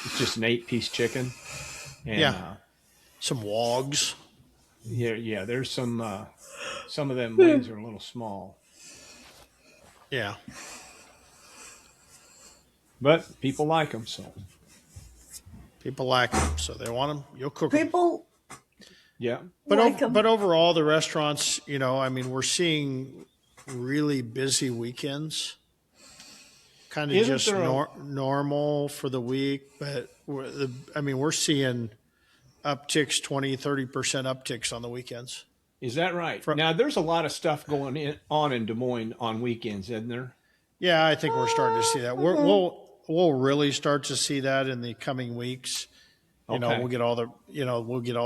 it's just an 8-piece chicken. And, Yeah. Some wogs. yeah. There's some of them wings are a little small, Yeah. but people like them. So People like them, so they want them. You'll cook them. People yeah, like 'em. But overall, the restaurants, I mean, we're seeing really busy weekends. Kind of Isn't just there normal for the week, but we're seeing upticks, 20, 30% upticks on the weekends. is that right? Now there's a lot of stuff going on in Des Moines on weekends, isn't there? Yeah, I think we're starting to see that. We'll really start to see that in the coming weeks. Okay. We'll get all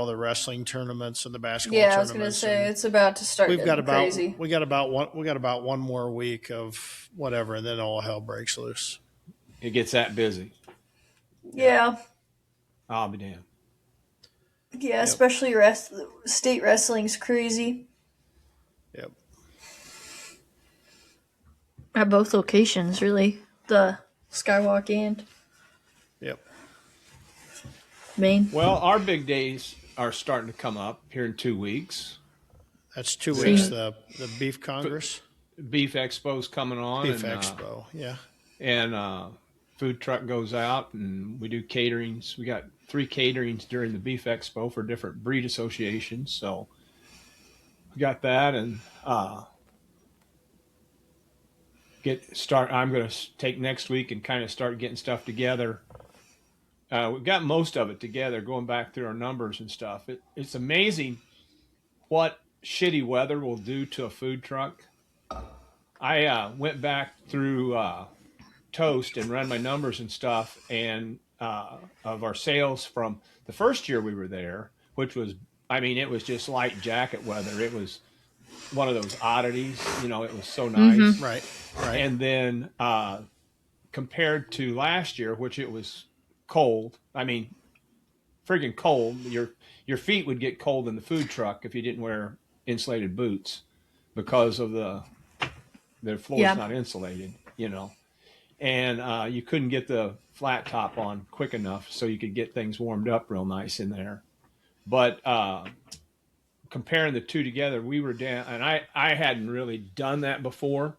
the wrestling tournaments and the basketball Yeah, I was tournaments. gonna say it's about to start We've got getting about crazy. we got about one more week of whatever, and then all hell breaks loose. It gets that busy. Yeah. I'll be damned. Yeah, especially state wrestling's crazy. Yep. At both locations, really. The Skywalk and Yep. Maine. Well, our big days are starting to come up here in 2 weeks. That's 2 weeks. See. The Beef Congress, Beef Expo's coming on, Beef Expo. Yeah. and food truck goes out, and we do caterings. We got 3 caterings during the Beef Expo for different breed associations. So we got that, and I'm going to take next week and kind of start getting stuff together. We've got most of it together, going back through our numbers and stuff. It's amazing what shitty weather will do to a food truck. I went back through Toast and ran my numbers and stuff, and of our sales from the first year we were there, which was, I mean, it was just light jacket weather. It was one of those oddities, you know, it was so nice. Right. Right. And then compared to last year, which it was cold, I mean, friggin' cold. Your feet would get cold in the food truck if you didn't wear insulated boots because of the floor's not insulated, you know. And you couldn't get the flat top on quick enough so you could get things warmed up real nice in there. But comparing the two together, we were down, and I hadn't really done that before,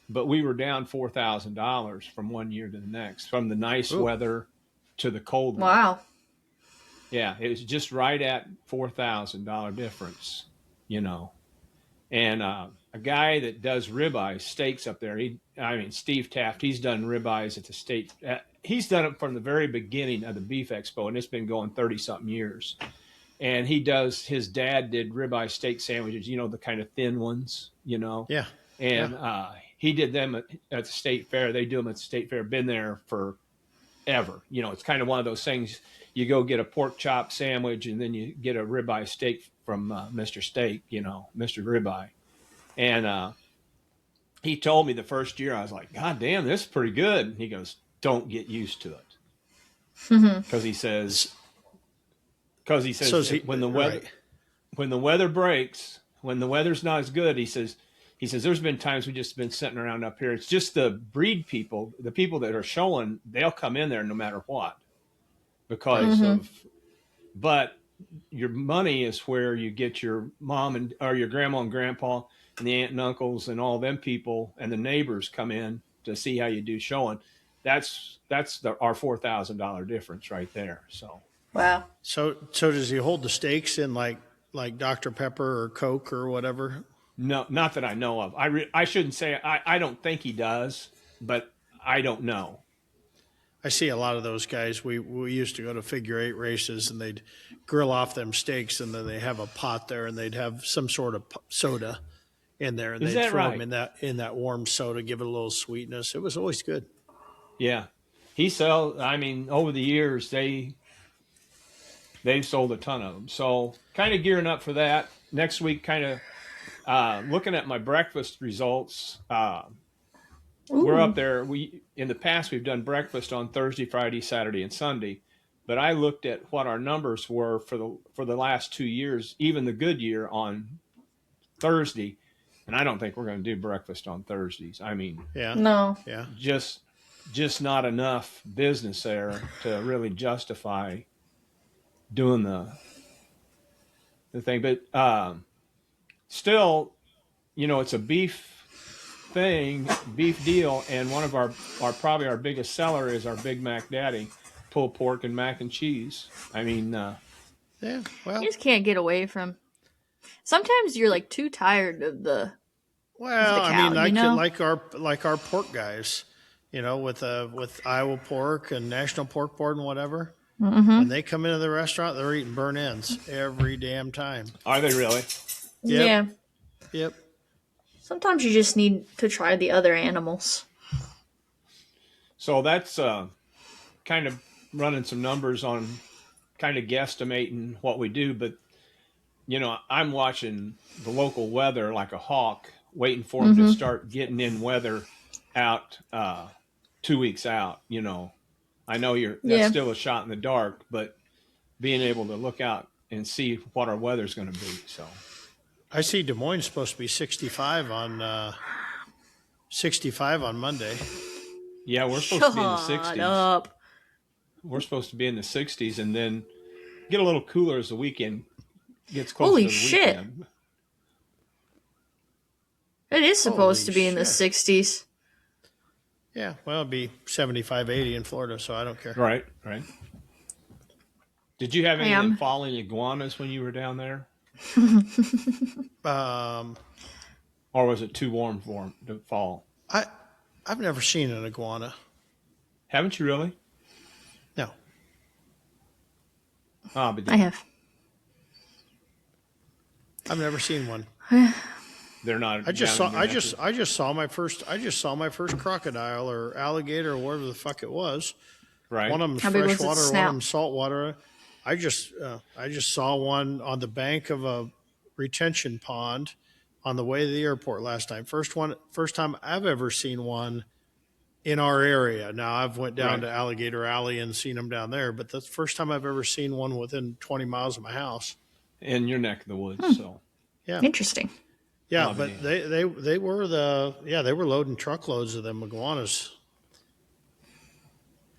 but we were down $4,000 from one year to the next, from the nice weather to the cold weather. Wow. Yeah, it was just right at $4,000 difference, you know. And a guy that does ribeye steaks up there, Steve Taft, he's done ribeyes at the state. He's done it from the very beginning of the Beef Expo, and it's been going 30-something years. And his dad did ribeye steak sandwiches, you know, the kind of thin ones, you know. Yeah. And he did them at the state fair. They do them at the state fair. Been there forever. You know, it's kind of one of those things. You go get a pork chop sandwich, and then you get a ribeye steak from Mr. Steak, you know, Mr. Ribeye. And he told me the first year, I was like, God damn, this is pretty good. And he goes, don't get used to it. Because he says, when the weather breaks, when the weather's not as good, he says, there's been times we've just been sitting around up here. It's just the breed people, the people that are showing, they'll come in there no matter what. Because but your money is where you get your mom or your grandma and grandpa and the aunt and uncles and all them people and the neighbors come in to see how you do showing. That's our $4,000 difference right there. So Wow. So does he hold the stakes in like Dr. Pepper or Coke or whatever? no, not that I know of. I shouldn't say I don't think he does, but I don't know. I see a lot of those guys. We used to go to figure 8 races, and they'd grill off them steaks, and then they have a pot there, and they'd have some sort of soda in there, and Is they'd that throw right? them in that warm soda, give it a little sweetness. It was always good. Yeah, he sells. I mean, over the years they've sold a ton of them. So kind of gearing up for that next week. Kind of looking at my breakfast results. We're up there. In the past we've done breakfast on Thursday, Friday, Saturday, and Sunday. But I looked at what our numbers were for the last 2 years, even the good year on Thursday, and I don't think we're going to do breakfast on Thursdays. I mean, No. Yeah. just not enough business there to really justify doing the thing. But still, you know, it's a beef deal, and one of our probably our biggest seller is our Big Mac Daddy, pulled pork and mac and cheese. I mean, Yeah. Well, You just can't get away from. Sometimes you're like too tired of the I mean, cow, you know? like our pork guys, you know, with Iowa Pork and National Pork Board and whatever. When they come into the restaurant, they're eating burnt ends every damn time. are they really? Yep. Yeah. Yep. Sometimes you just need to try the other animals. So that's kind of running some numbers on kind of guesstimating what we do. But, you know, I'm watching the local weather like a hawk, waiting for them to start getting in weather out 2 weeks out. You know, I know that's still a shot in the dark, but being able to look out and see what our weather's going to be. So I see Des Moines is supposed to be 65 on 65 on Monday. Yeah, we're supposed to be in the Shut 60s. up. We're supposed to be in the 60s and then get a little cooler as the weekend gets closer Holy to the shit. weekend. It is supposed Holy to be in the shit. 60s. Yeah, well, it'll be 75, 80 in Florida, so I don't care. Right, right. Did you have I any am. falling iguanas when you were down there? Um, Or was it too warm for them to fall? I've never seen an iguana. Haven't you really? No. Ah, but I have. I've never seen one. they're not. I just down saw in your I just saw my first crocodile or alligator or whatever the fuck it was. right. One of them's How big was its freshwater, one of snout? them's saltwater. I just saw one on the bank of a retention pond on the way to the airport last night. First time I've ever seen one in our area. Now I've went down Right. to Alligator Alley and seen them down there, but that's the first time I've ever seen one within 20 miles of my house. In your neck of the woods. So Yeah. Interesting. Yeah, Love but it. they were they were loading truckloads of them iguanas,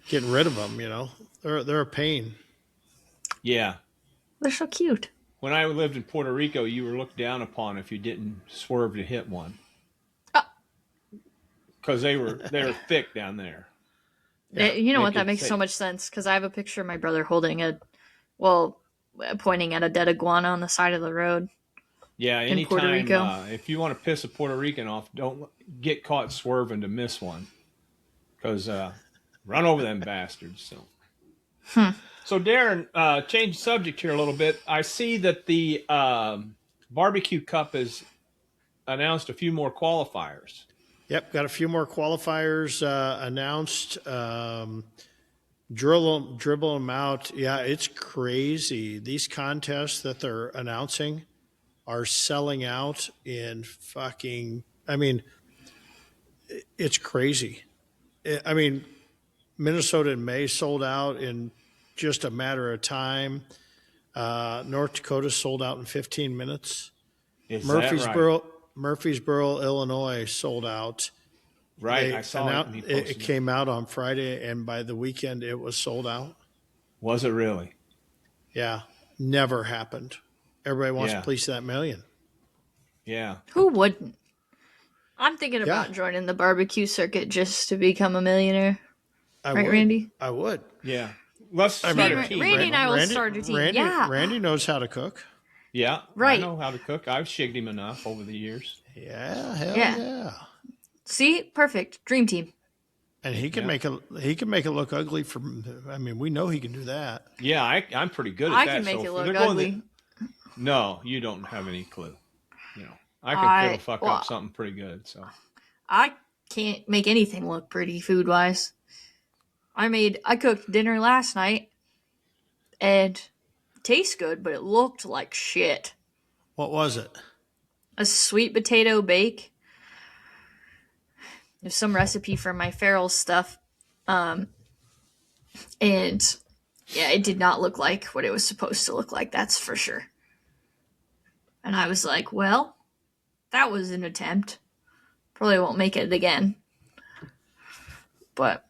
getting rid of them. They're a pain. yeah. They're so cute. When I lived in Puerto Rico, you were looked down upon if you didn't swerve to hit one Ah. because they were thick down there. Yeah, You know they what? That could makes so say- much sense because I have a picture of my brother pointing at a dead iguana on the side of the road. Yeah, in Puerto anytime Rico. if you want to piss a Puerto Rican off, don't get caught swerving to miss one because run over them bastards. So Darren, change subject here a little bit. I see that the barbecue cup has announced a few more qualifiers. Yep, got a few more qualifiers announced. Dribble them out. Yeah, it's crazy. These contests that they're announcing are selling out in fucking. I mean, it's crazy. I mean, Minnesota in May sold out in just a matter of time. North Dakota sold out in 15 minutes. Is that right? Murfreesboro, Illinois sold out. Right, I saw it. And he posted It came out on Friday, and by the weekend, it was sold out. Was it really? Yeah, never happened. Everybody wants Yeah. a piece of that million. Yeah. Who wouldn't? I'm thinking Yeah. about joining the barbecue circuit just to become a millionaire. I Right, would. Randy? I would. Yeah. Let's start mean, a team. Randy and I will Randy- start a team. Randy, Yeah. Randy knows how to cook. Yeah. Right. I know how to cook. I've shigged him enough over the years. Yeah, hell Yeah. yeah. See? Perfect. Dream team. And he can make it look ugly I mean, we know he can do that. Yeah, I'm pretty good at I that. can make so it if look they're going ugly. no, you don't have any clue. I can fiddle fuck well, up something pretty good. So I can't make anything look pretty food wise. I cooked dinner last night and it tastes good, but it looked like shit. What was it? A sweet potato bake. There's some recipe from my feral stuff. And yeah, it did not look like what it was supposed to look like, that's for sure. And I was like, well, that was an attempt. Probably won't make it again. But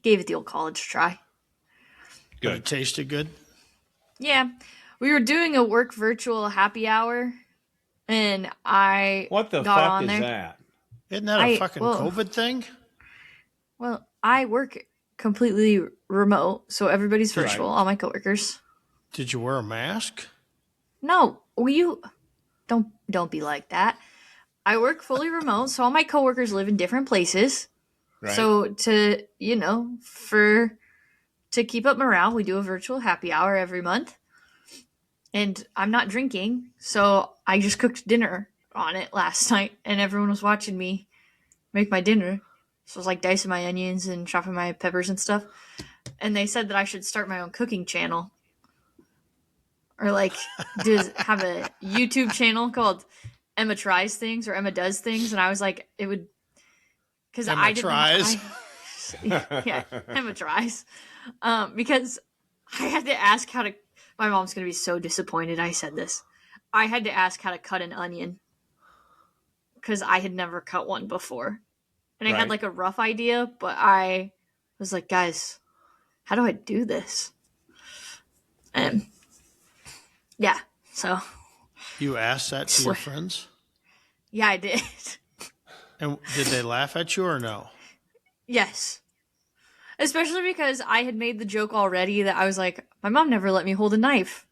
gave it the old college try. But it good. tasted good. Yeah. We were doing a work virtual happy hour and I What the got fuck on is there. that? Isn't that a fucking COVID thing? Well, I work completely remote, so everybody's virtual, Right. all my coworkers. Did you wear a mask? No, you don't be like that. I work fully remote, so all my coworkers live in different places. Right. So to keep up morale, we do a virtual happy hour every month. And I'm not drinking, so I just cooked dinner on it last night, and everyone was watching me make my dinner. So I was like dicing my onions and chopping my peppers and stuff. And they said that I should start my own cooking channel. Or like have a YouTube channel called Emma Tries Things or Emma Does Things. And I was like, it would, because Emma I didn't. Tries. Yeah, Emma Tries. Because I had to ask how to. My mom's gonna be so disappointed I said this. I had to ask how to cut an onion because I had never cut one before, And I had Right. like a rough idea, but I was like, guys, how do I do this? And yeah, so You asked that to your friends? yeah, I did. And did they laugh at you or no? Yes. Especially because I had made the joke already that I was like, my mom never let me hold a knife.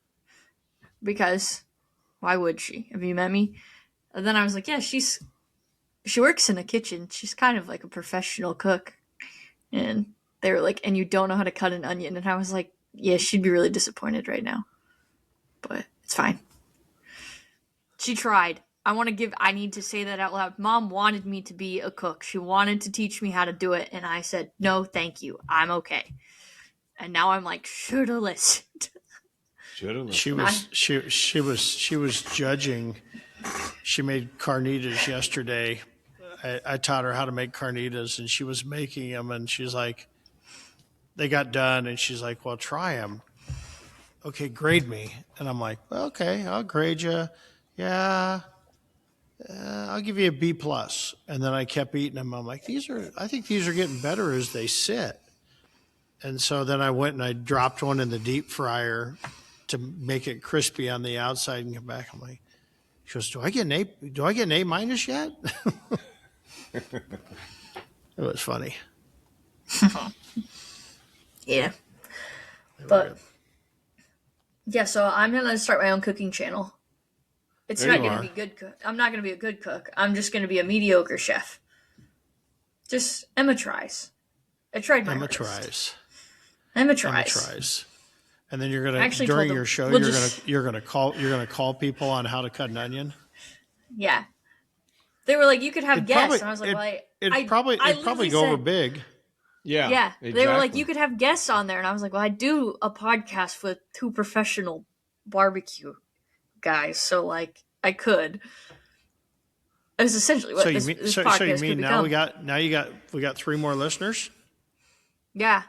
Because why would she? Have you met me? And then I was like, yeah, she works in a kitchen. She's kind of like a professional cook. And they were like, and you don't know how to cut an onion. And I was like, yeah, she'd be really disappointed right now. But it's fine. She tried. I need to say that out loud. Mom wanted me to be a cook. She wanted to teach me how to do it. And I said, no, thank you. I'm okay. And now I'm like, should have listened. Should have. She was judging. She made carnitas yesterday. I taught her how to make carnitas, and she was making them, and she's like, they got done, and she's like, well, try them. Okay, grade me. And I'm like, well, okay, I'll grade you. Yeah, I'll give you a B plus. And then I kept eating them. I'm like, I think these are getting better as they sit. And so then I went and I dropped one in the deep fryer to make it crispy on the outside and come back. I'm like, she goes, do I get an A minus yet? It was funny. Yeah. They were But good. yeah, so I'm gonna start my own cooking channel. It's There not you gonna are. be good cook. I'm not gonna be a good cook. I'm just gonna be a mediocre chef. Just Emma tries. I tried my Emma hardest. tries. Emma Emma tries. tries. And then you're gonna Actually during told your them, show we'll you're gonna call people on how to cut an onion. Yeah. They were like, you could have It guests, probably and I was like, it well, it I probably literally go over said, big. Yeah. yeah. Exactly. They were like, you could have guests on there, and I was like, well, I do a podcast with 2 professional barbecue guys, so like I could. It was essentially what So you this, mean this so, podcast so you could mean become. we got 3 more listeners? Yeah.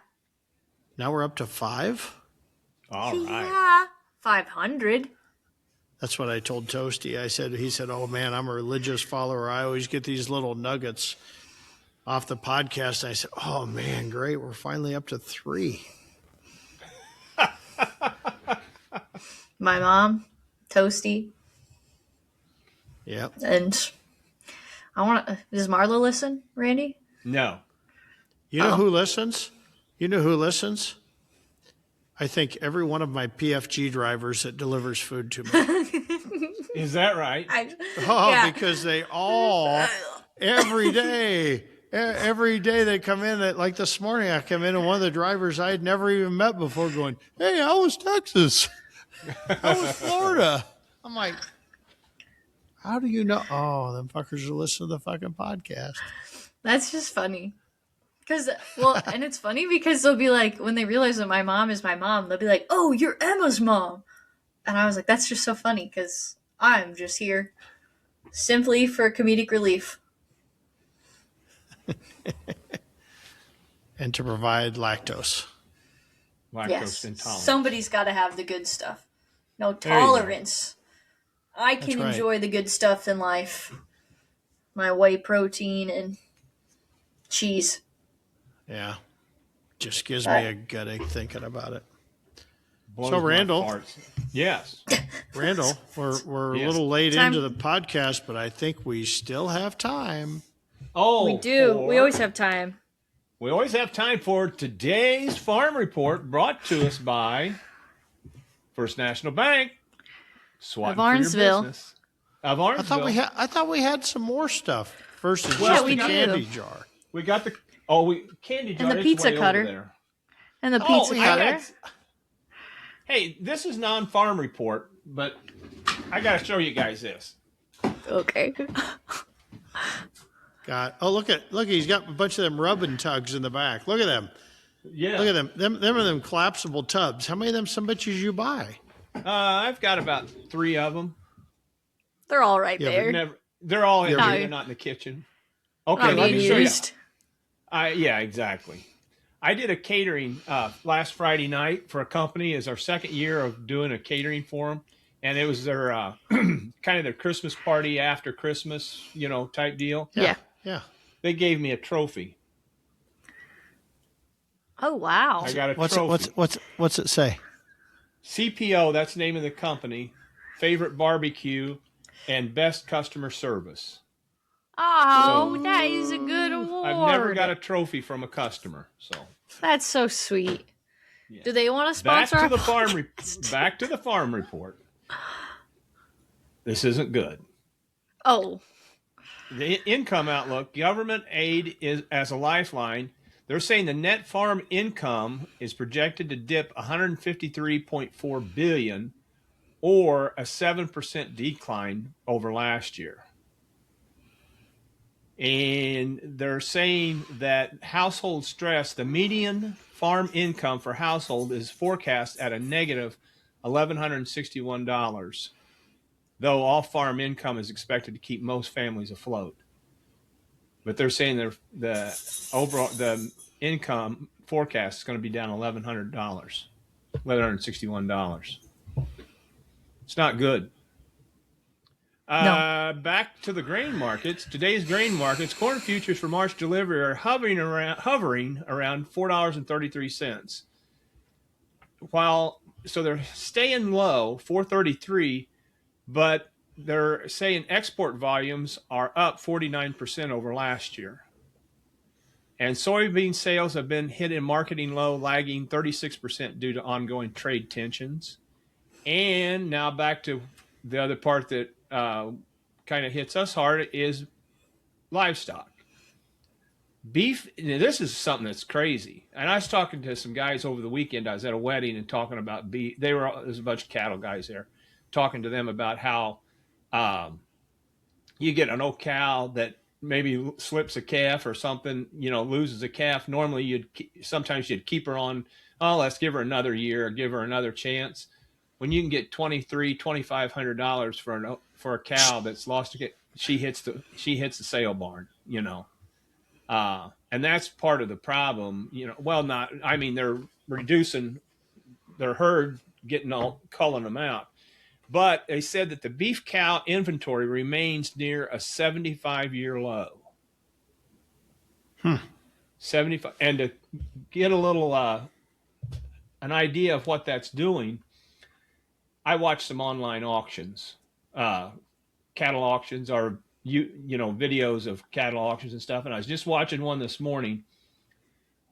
Now we're up to 5? All right. Yeah. 500. That's what I told Toasty. He said, oh man, I'm a religious follower. I always get these little nuggets off the podcast. And I said, oh man, great. We're finally up to 3. My mom, Toasty, Yep. and I want to. Does Marla listen, Randy? No. You know who listens? You know who listens? I think every one of my PFG drivers that delivers food to me. Is that right? Oh, Yeah. because they all, every day they come in. Like this morning, I come in and one of the drivers I had never even met before going, hey, how was Texas? How was Florida? I'm like, how do you know? Oh, them fuckers are listening to the fucking podcast. That's just funny. And it's funny because they'll be like, when they realize that my mom is my mom, they'll be like, oh, you're Emma's mom. And I was like, that's just so funny because I'm just here simply for comedic relief. And to provide lactose. Lactose Yes. intolerant. Somebody's got to have the good stuff. No you go. tolerance. I can That's right. enjoy the good stuff in life. My whey protein and cheese. Yeah. Just gives me a gutting thinking about it. Blows So, my Randall. farts. Yes. Randall, we're Yes. a little late Time. into the podcast, but I think we still have time. Oh, We do. We always have time. We always have time for today's farm report, brought to us by First National Bank. Swatting for your Barnesville. business. Of Barnesville. I thought we had some more stuff versus Well, just we the do. candy jar. We got the candy jar. And the it's pizza way over cutter. there. And the pizza I cutter. got- hey, this is non-farm report, but I got to show you guys this. Okay. Look, he's got a bunch of them rubbing tugs in the back. Look at them. Yeah. Look at them. Them are them collapsible tubs. How many of them some bitches you buy? I've got about 3 of them. They're all right Yeah, but there. They're all in Yeah, here. but- They're not in the kitchen. Okay, Not let being me show you. used. Yeah, exactly. I did a catering last Friday night for a company. It's our second year of doing a catering for them, and it was their kind of their Christmas party after Christmas, type deal. Yeah. Yeah. They gave me a trophy. Oh wow. I got a What's trophy. what's it say? CPO, that's the name of the company. Favorite barbecue and best customer service. Oh, So that is a good I've never got award. a trophy from a customer. So That's so sweet. yeah. Do they want to sponsor Back to our the farm. podcast? Back to the farm report. This isn't good. Oh, The income outlook, government aid is as a lifeline. They're saying the net farm income is projected to dip 153.4 billion, or a 7% decline over last year. And they're saying that household stress, the median farm income for household is forecast at a negative $1,161, though all farm income is expected to keep most families afloat. But they're saying the overall the income forecast is going to be down $1,161. It's not good. no. Back to the grain markets. Today's grain markets, corn futures for March delivery are hovering around $4.33. So they're staying low, 433, but they're saying export volumes are up 49% over last year. And soybean sales have been hit in marketing low, lagging 36% due to ongoing trade tensions. And now back to the other part that kind of hits us hard is livestock. Beef, this is something that's crazy. And I was talking to some guys over the weekend. I was at a wedding and talking about beef. There's a bunch of cattle guys there, talking to them about how you get an old cow that maybe slips a calf or something, loses a calf. Normally sometimes you'd keep her on, oh, let's give her another year or give her another chance. When you can get $2,500 for a cow that's lost she hits the sale barn, and that's part of the problem, they're reducing their herd, culling them out. But they said that the beef cow inventory remains near a 75-year low. 75, and to get a little an idea of what that's doing, I watched some online auctions, cattle auctions, or videos of cattle auctions and stuff. And I was just watching one this morning.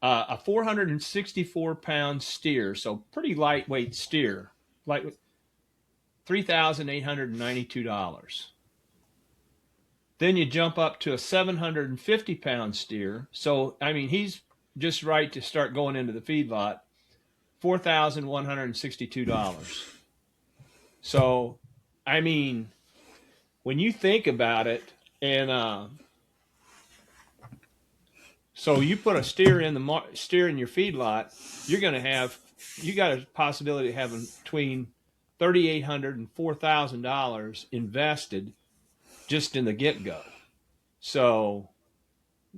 A 464-pound steer, so pretty lightweight steer, like $3,892. Then you jump up to a 750-pound steer. So he's just right to start going into the feedlot. $4,162. So, when you think about it, and so you put a steer in your feedlot, you got a possibility of having between $3,800 and $4,000 invested just in the get-go. So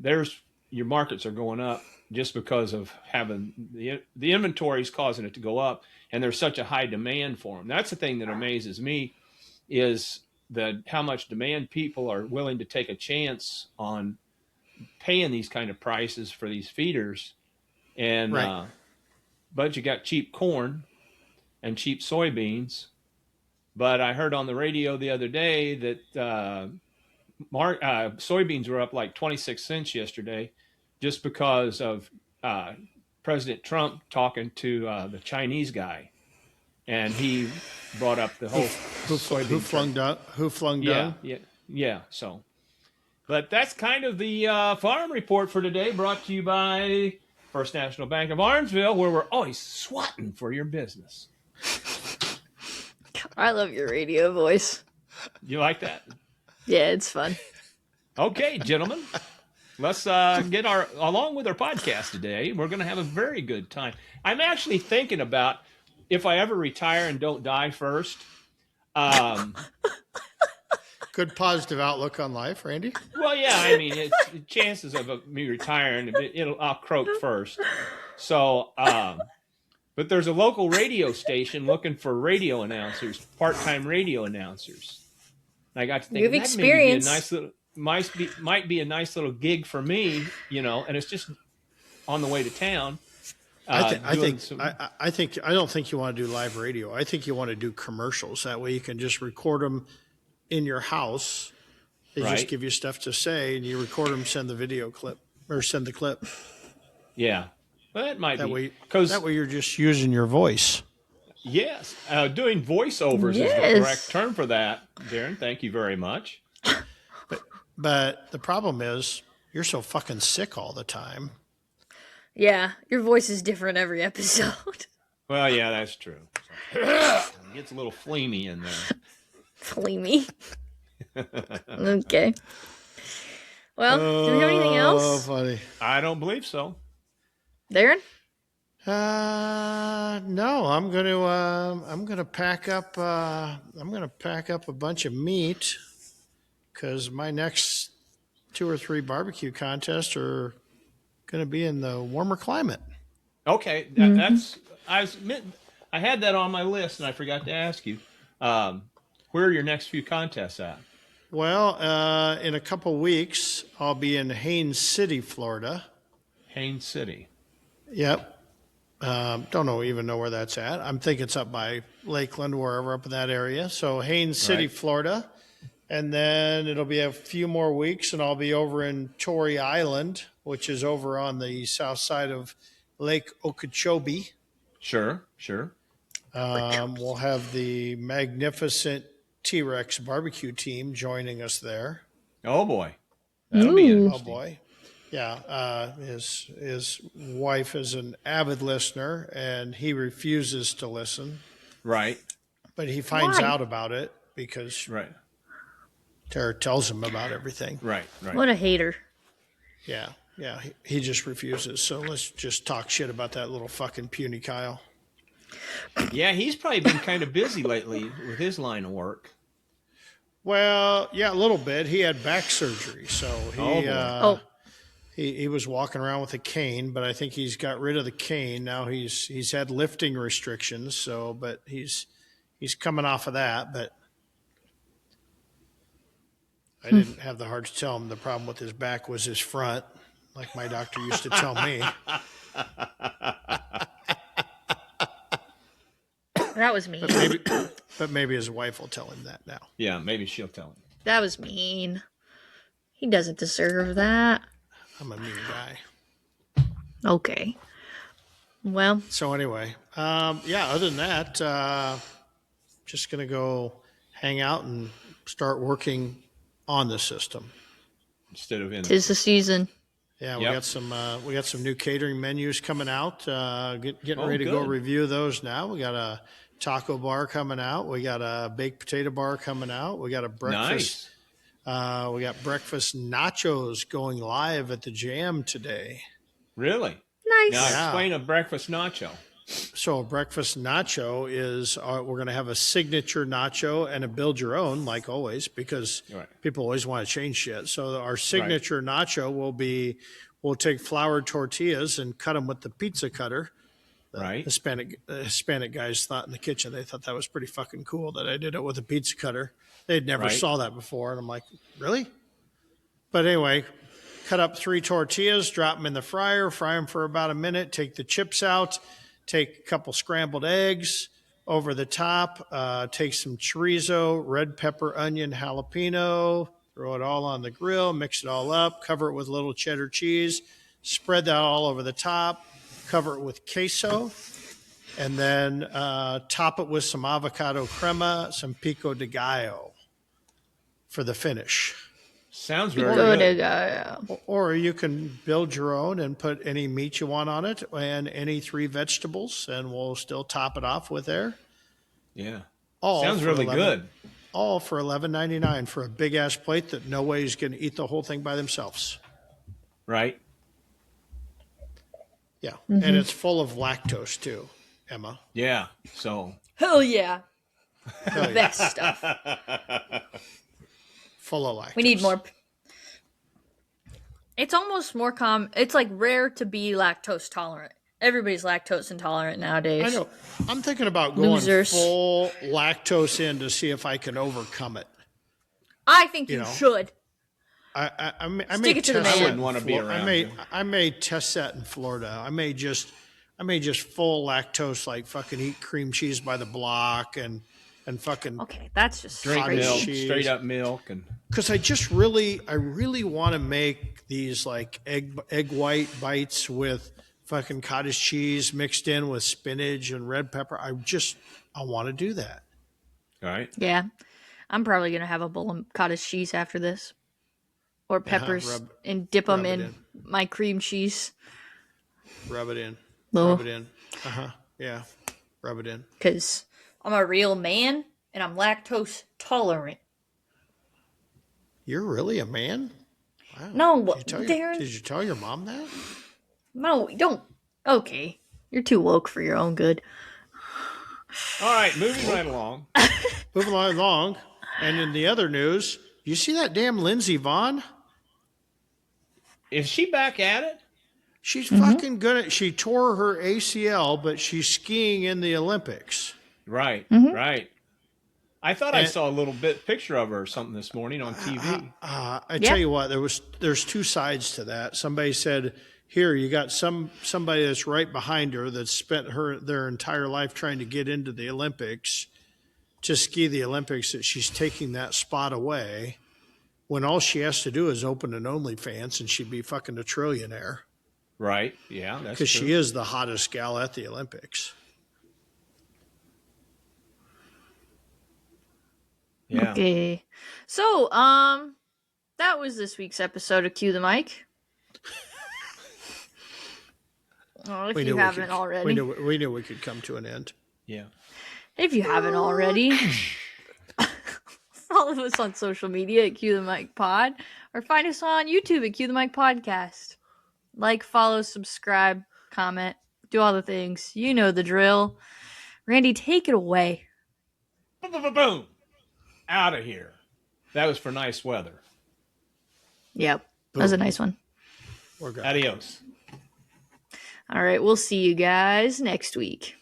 your markets are going up just because of having the inventory is causing it to go up, and there's such a high demand for them. That's the thing that amazes me, is how much demand people are willing to take a chance on paying these kind of prices for these feeders. And Right. But you got cheap corn and cheap soybeans. But I heard on the radio the other day that soybeans were up like 26 cents yesterday, just because of President Trump talking to the Chinese guy, and he brought up the whole soybean. Who flung dung? Yeah. So, but that's kind of the farm report for today, brought to you by First National Bank of Armsville, where we're always swatting for your business. I love your radio voice. You like that? Yeah, it's fun. Okay, gentlemen, let's get along with our podcast today. We're going to have a very good time. I'm actually thinking about, if I ever retire and don't die first. Good positive outlook on life, Randy. Well, yeah, it's chances of me retiring, I'll croak first. So, but there's a local radio station looking for radio announcers, part-time radio announcers. And I got to think, You have that experience. maybe be a nice little, might be a nice little gig for me, and it's just on the way to town. I don't think you want to do live radio. I think you want to do commercials. That way you can just record them in your house. They just give you stuff to say, and you record them, send the video clip or send the clip. Yeah, well, that might That be way, because that way you're just using your voice. yes, doing voiceovers is the correct term for that, Darren. Thank you very much. But the problem is you're so fucking sick all the time. Yeah, your voice is different every episode. Well, yeah, that's true. It gets a little fleamy in there. Fleamy. Okay. Well, do we have anything else? Oh, funny. I don't believe so. Darren? No, I'm gonna pack up a bunch of meat because my next 2 or 3 barbecue contests are going to be in the warmer climate. Okay, I had that on my list and I forgot to ask you. Where are your next few contests at? Well, in a couple weeks, I'll be in Haines City, Florida. Haines City. Yep. Don't even know where that's at. I'm thinking it's up by Lakeland, wherever up in that area. So Haines City, Florida. And then it'll be a few more weeks, and I'll be over in Torrey Island, which is over on the south side of Lake Okeechobee. Sure. We'll have the magnificent T-Rex barbecue team joining us there. Oh, boy. That'll be interesting. Oh, boy. Yeah. His wife is an avid listener, and he refuses to listen. Right. But he finds out about it because Tara tells him about everything. Right. What a hater. Yeah. He just refuses. So let's just talk shit about that little fucking puny Kyle. Yeah, he's probably been kind of busy lately with his line of work. Well, yeah, a little bit. He had back surgery, so he was walking around with a cane, but I think he's got rid of the cane. Now he's had lifting restrictions, but he's coming off of that, but I didn't have the heart to tell him the problem with his back was his front, like my doctor used to tell me. That was mean. But maybe his wife will tell him that now. Yeah, maybe she'll tell him. That was mean. He doesn't deserve that. I'm a mean guy. Okay. Well. So anyway, other than that, just going to go hang out and start working on the system. Instead of in. 'Tis the season. Yeah, we got some new catering menus coming out. Getting ready to go review those now. We got a taco bar coming out. We got a baked potato bar coming out. We got a breakfast. Nice. We got breakfast nachos going live at the Jam today. Really? Nice. Now explain a breakfast nacho. So a breakfast nacho is we're going to have a signature nacho and a build your own, like always, because people always want to change shit. So our signature nacho we'll take floured tortillas and cut them with the pizza cutter. Hispanic guys thought in the kitchen, they thought that was pretty fucking cool that I did it with a pizza cutter. They'd never saw that before. And I'm like, really? But anyway, cut up 3 tortillas, drop them in the fryer, fry them for about a minute, take the chips out, take a couple scrambled eggs over the top, take some chorizo, red pepper, onion, jalapeno, throw it all on the grill, mix it all up, cover it with a little cheddar cheese, spread that all over the top, cover it with queso, and then top it with some avocado crema, some pico de gallo for the finish. Sounds very good. Or you can build your own and put any meat you want on it and any 3 vegetables, and we'll still top it off with there. Yeah. All sounds really good. All for $11.99 for a big-ass plate that nobody's going to eat the whole thing by themselves. Right. Yeah. Mm-hmm. And it's full of lactose, too, Emma. Yeah. So. Hell yeah. The best stuff. Full of lactose. We need more. It's almost more common. It's like rare to be lactose tolerant. Everybody's lactose intolerant nowadays. I know. I'm thinking about going full lactose in to see if I can overcome it. I think you should. I Stick may it to the test man. that I wouldn't want to be around you. I may test that in Florida. I may just full lactose, like fucking eat cream cheese by the block and fucking Okay, that's just Drink cottage milk, crazy. cheese. straight up milk, and Because I really want to make these like egg white bites with fucking cottage cheese mixed in with spinach and red pepper. I want to do that. all right. Yeah, I'm probably gonna have a bowl of cottage cheese after this, or peppers, and dip them rub it in my cream cheese. Rub it in. Oh. Rub it in. Yeah. Rub it in. Because I'm a real man and I'm lactose tolerant. You're really a man? Wow. No, Did Darren. you tell your mom that? No, don't. Okay, you're too woke for your own good. All right, moving right along. Moving right along. And in the other news, you see that damn Lindsey Vonn? Is she back at it? She's fucking good. She tore her ACL, but she's skiing in the Olympics. Right, right. I thought I And- saw a little picture of her or something this morning on TV. I tell you what, there's two sides to that. Somebody said, "Here, you got somebody that's right behind her that's spent their entire life trying to get into the Olympics, to ski the Olympics, that she's taking that spot away, when all she has to do is open an OnlyFans and she'd be fucking a trillionaire, Right, yeah, that's because true. she is the hottest gal at the Olympics." Yeah. Okay, so that was this week's episode of Cue the Mic. Oh, if you haven't already. We knew we could come to an end. Yeah. If you haven't already, follow us on social media at Cue the Mic Pod, or find us on YouTube at Cue the Mic Podcast. Like, follow, subscribe, comment, do all the things. You know the drill. Randy, take it away. Boom, boom, boom, boom. Out of here. That was for nice weather. Yep, that was a nice one. We're good. Adios. All right, we'll see you guys next week.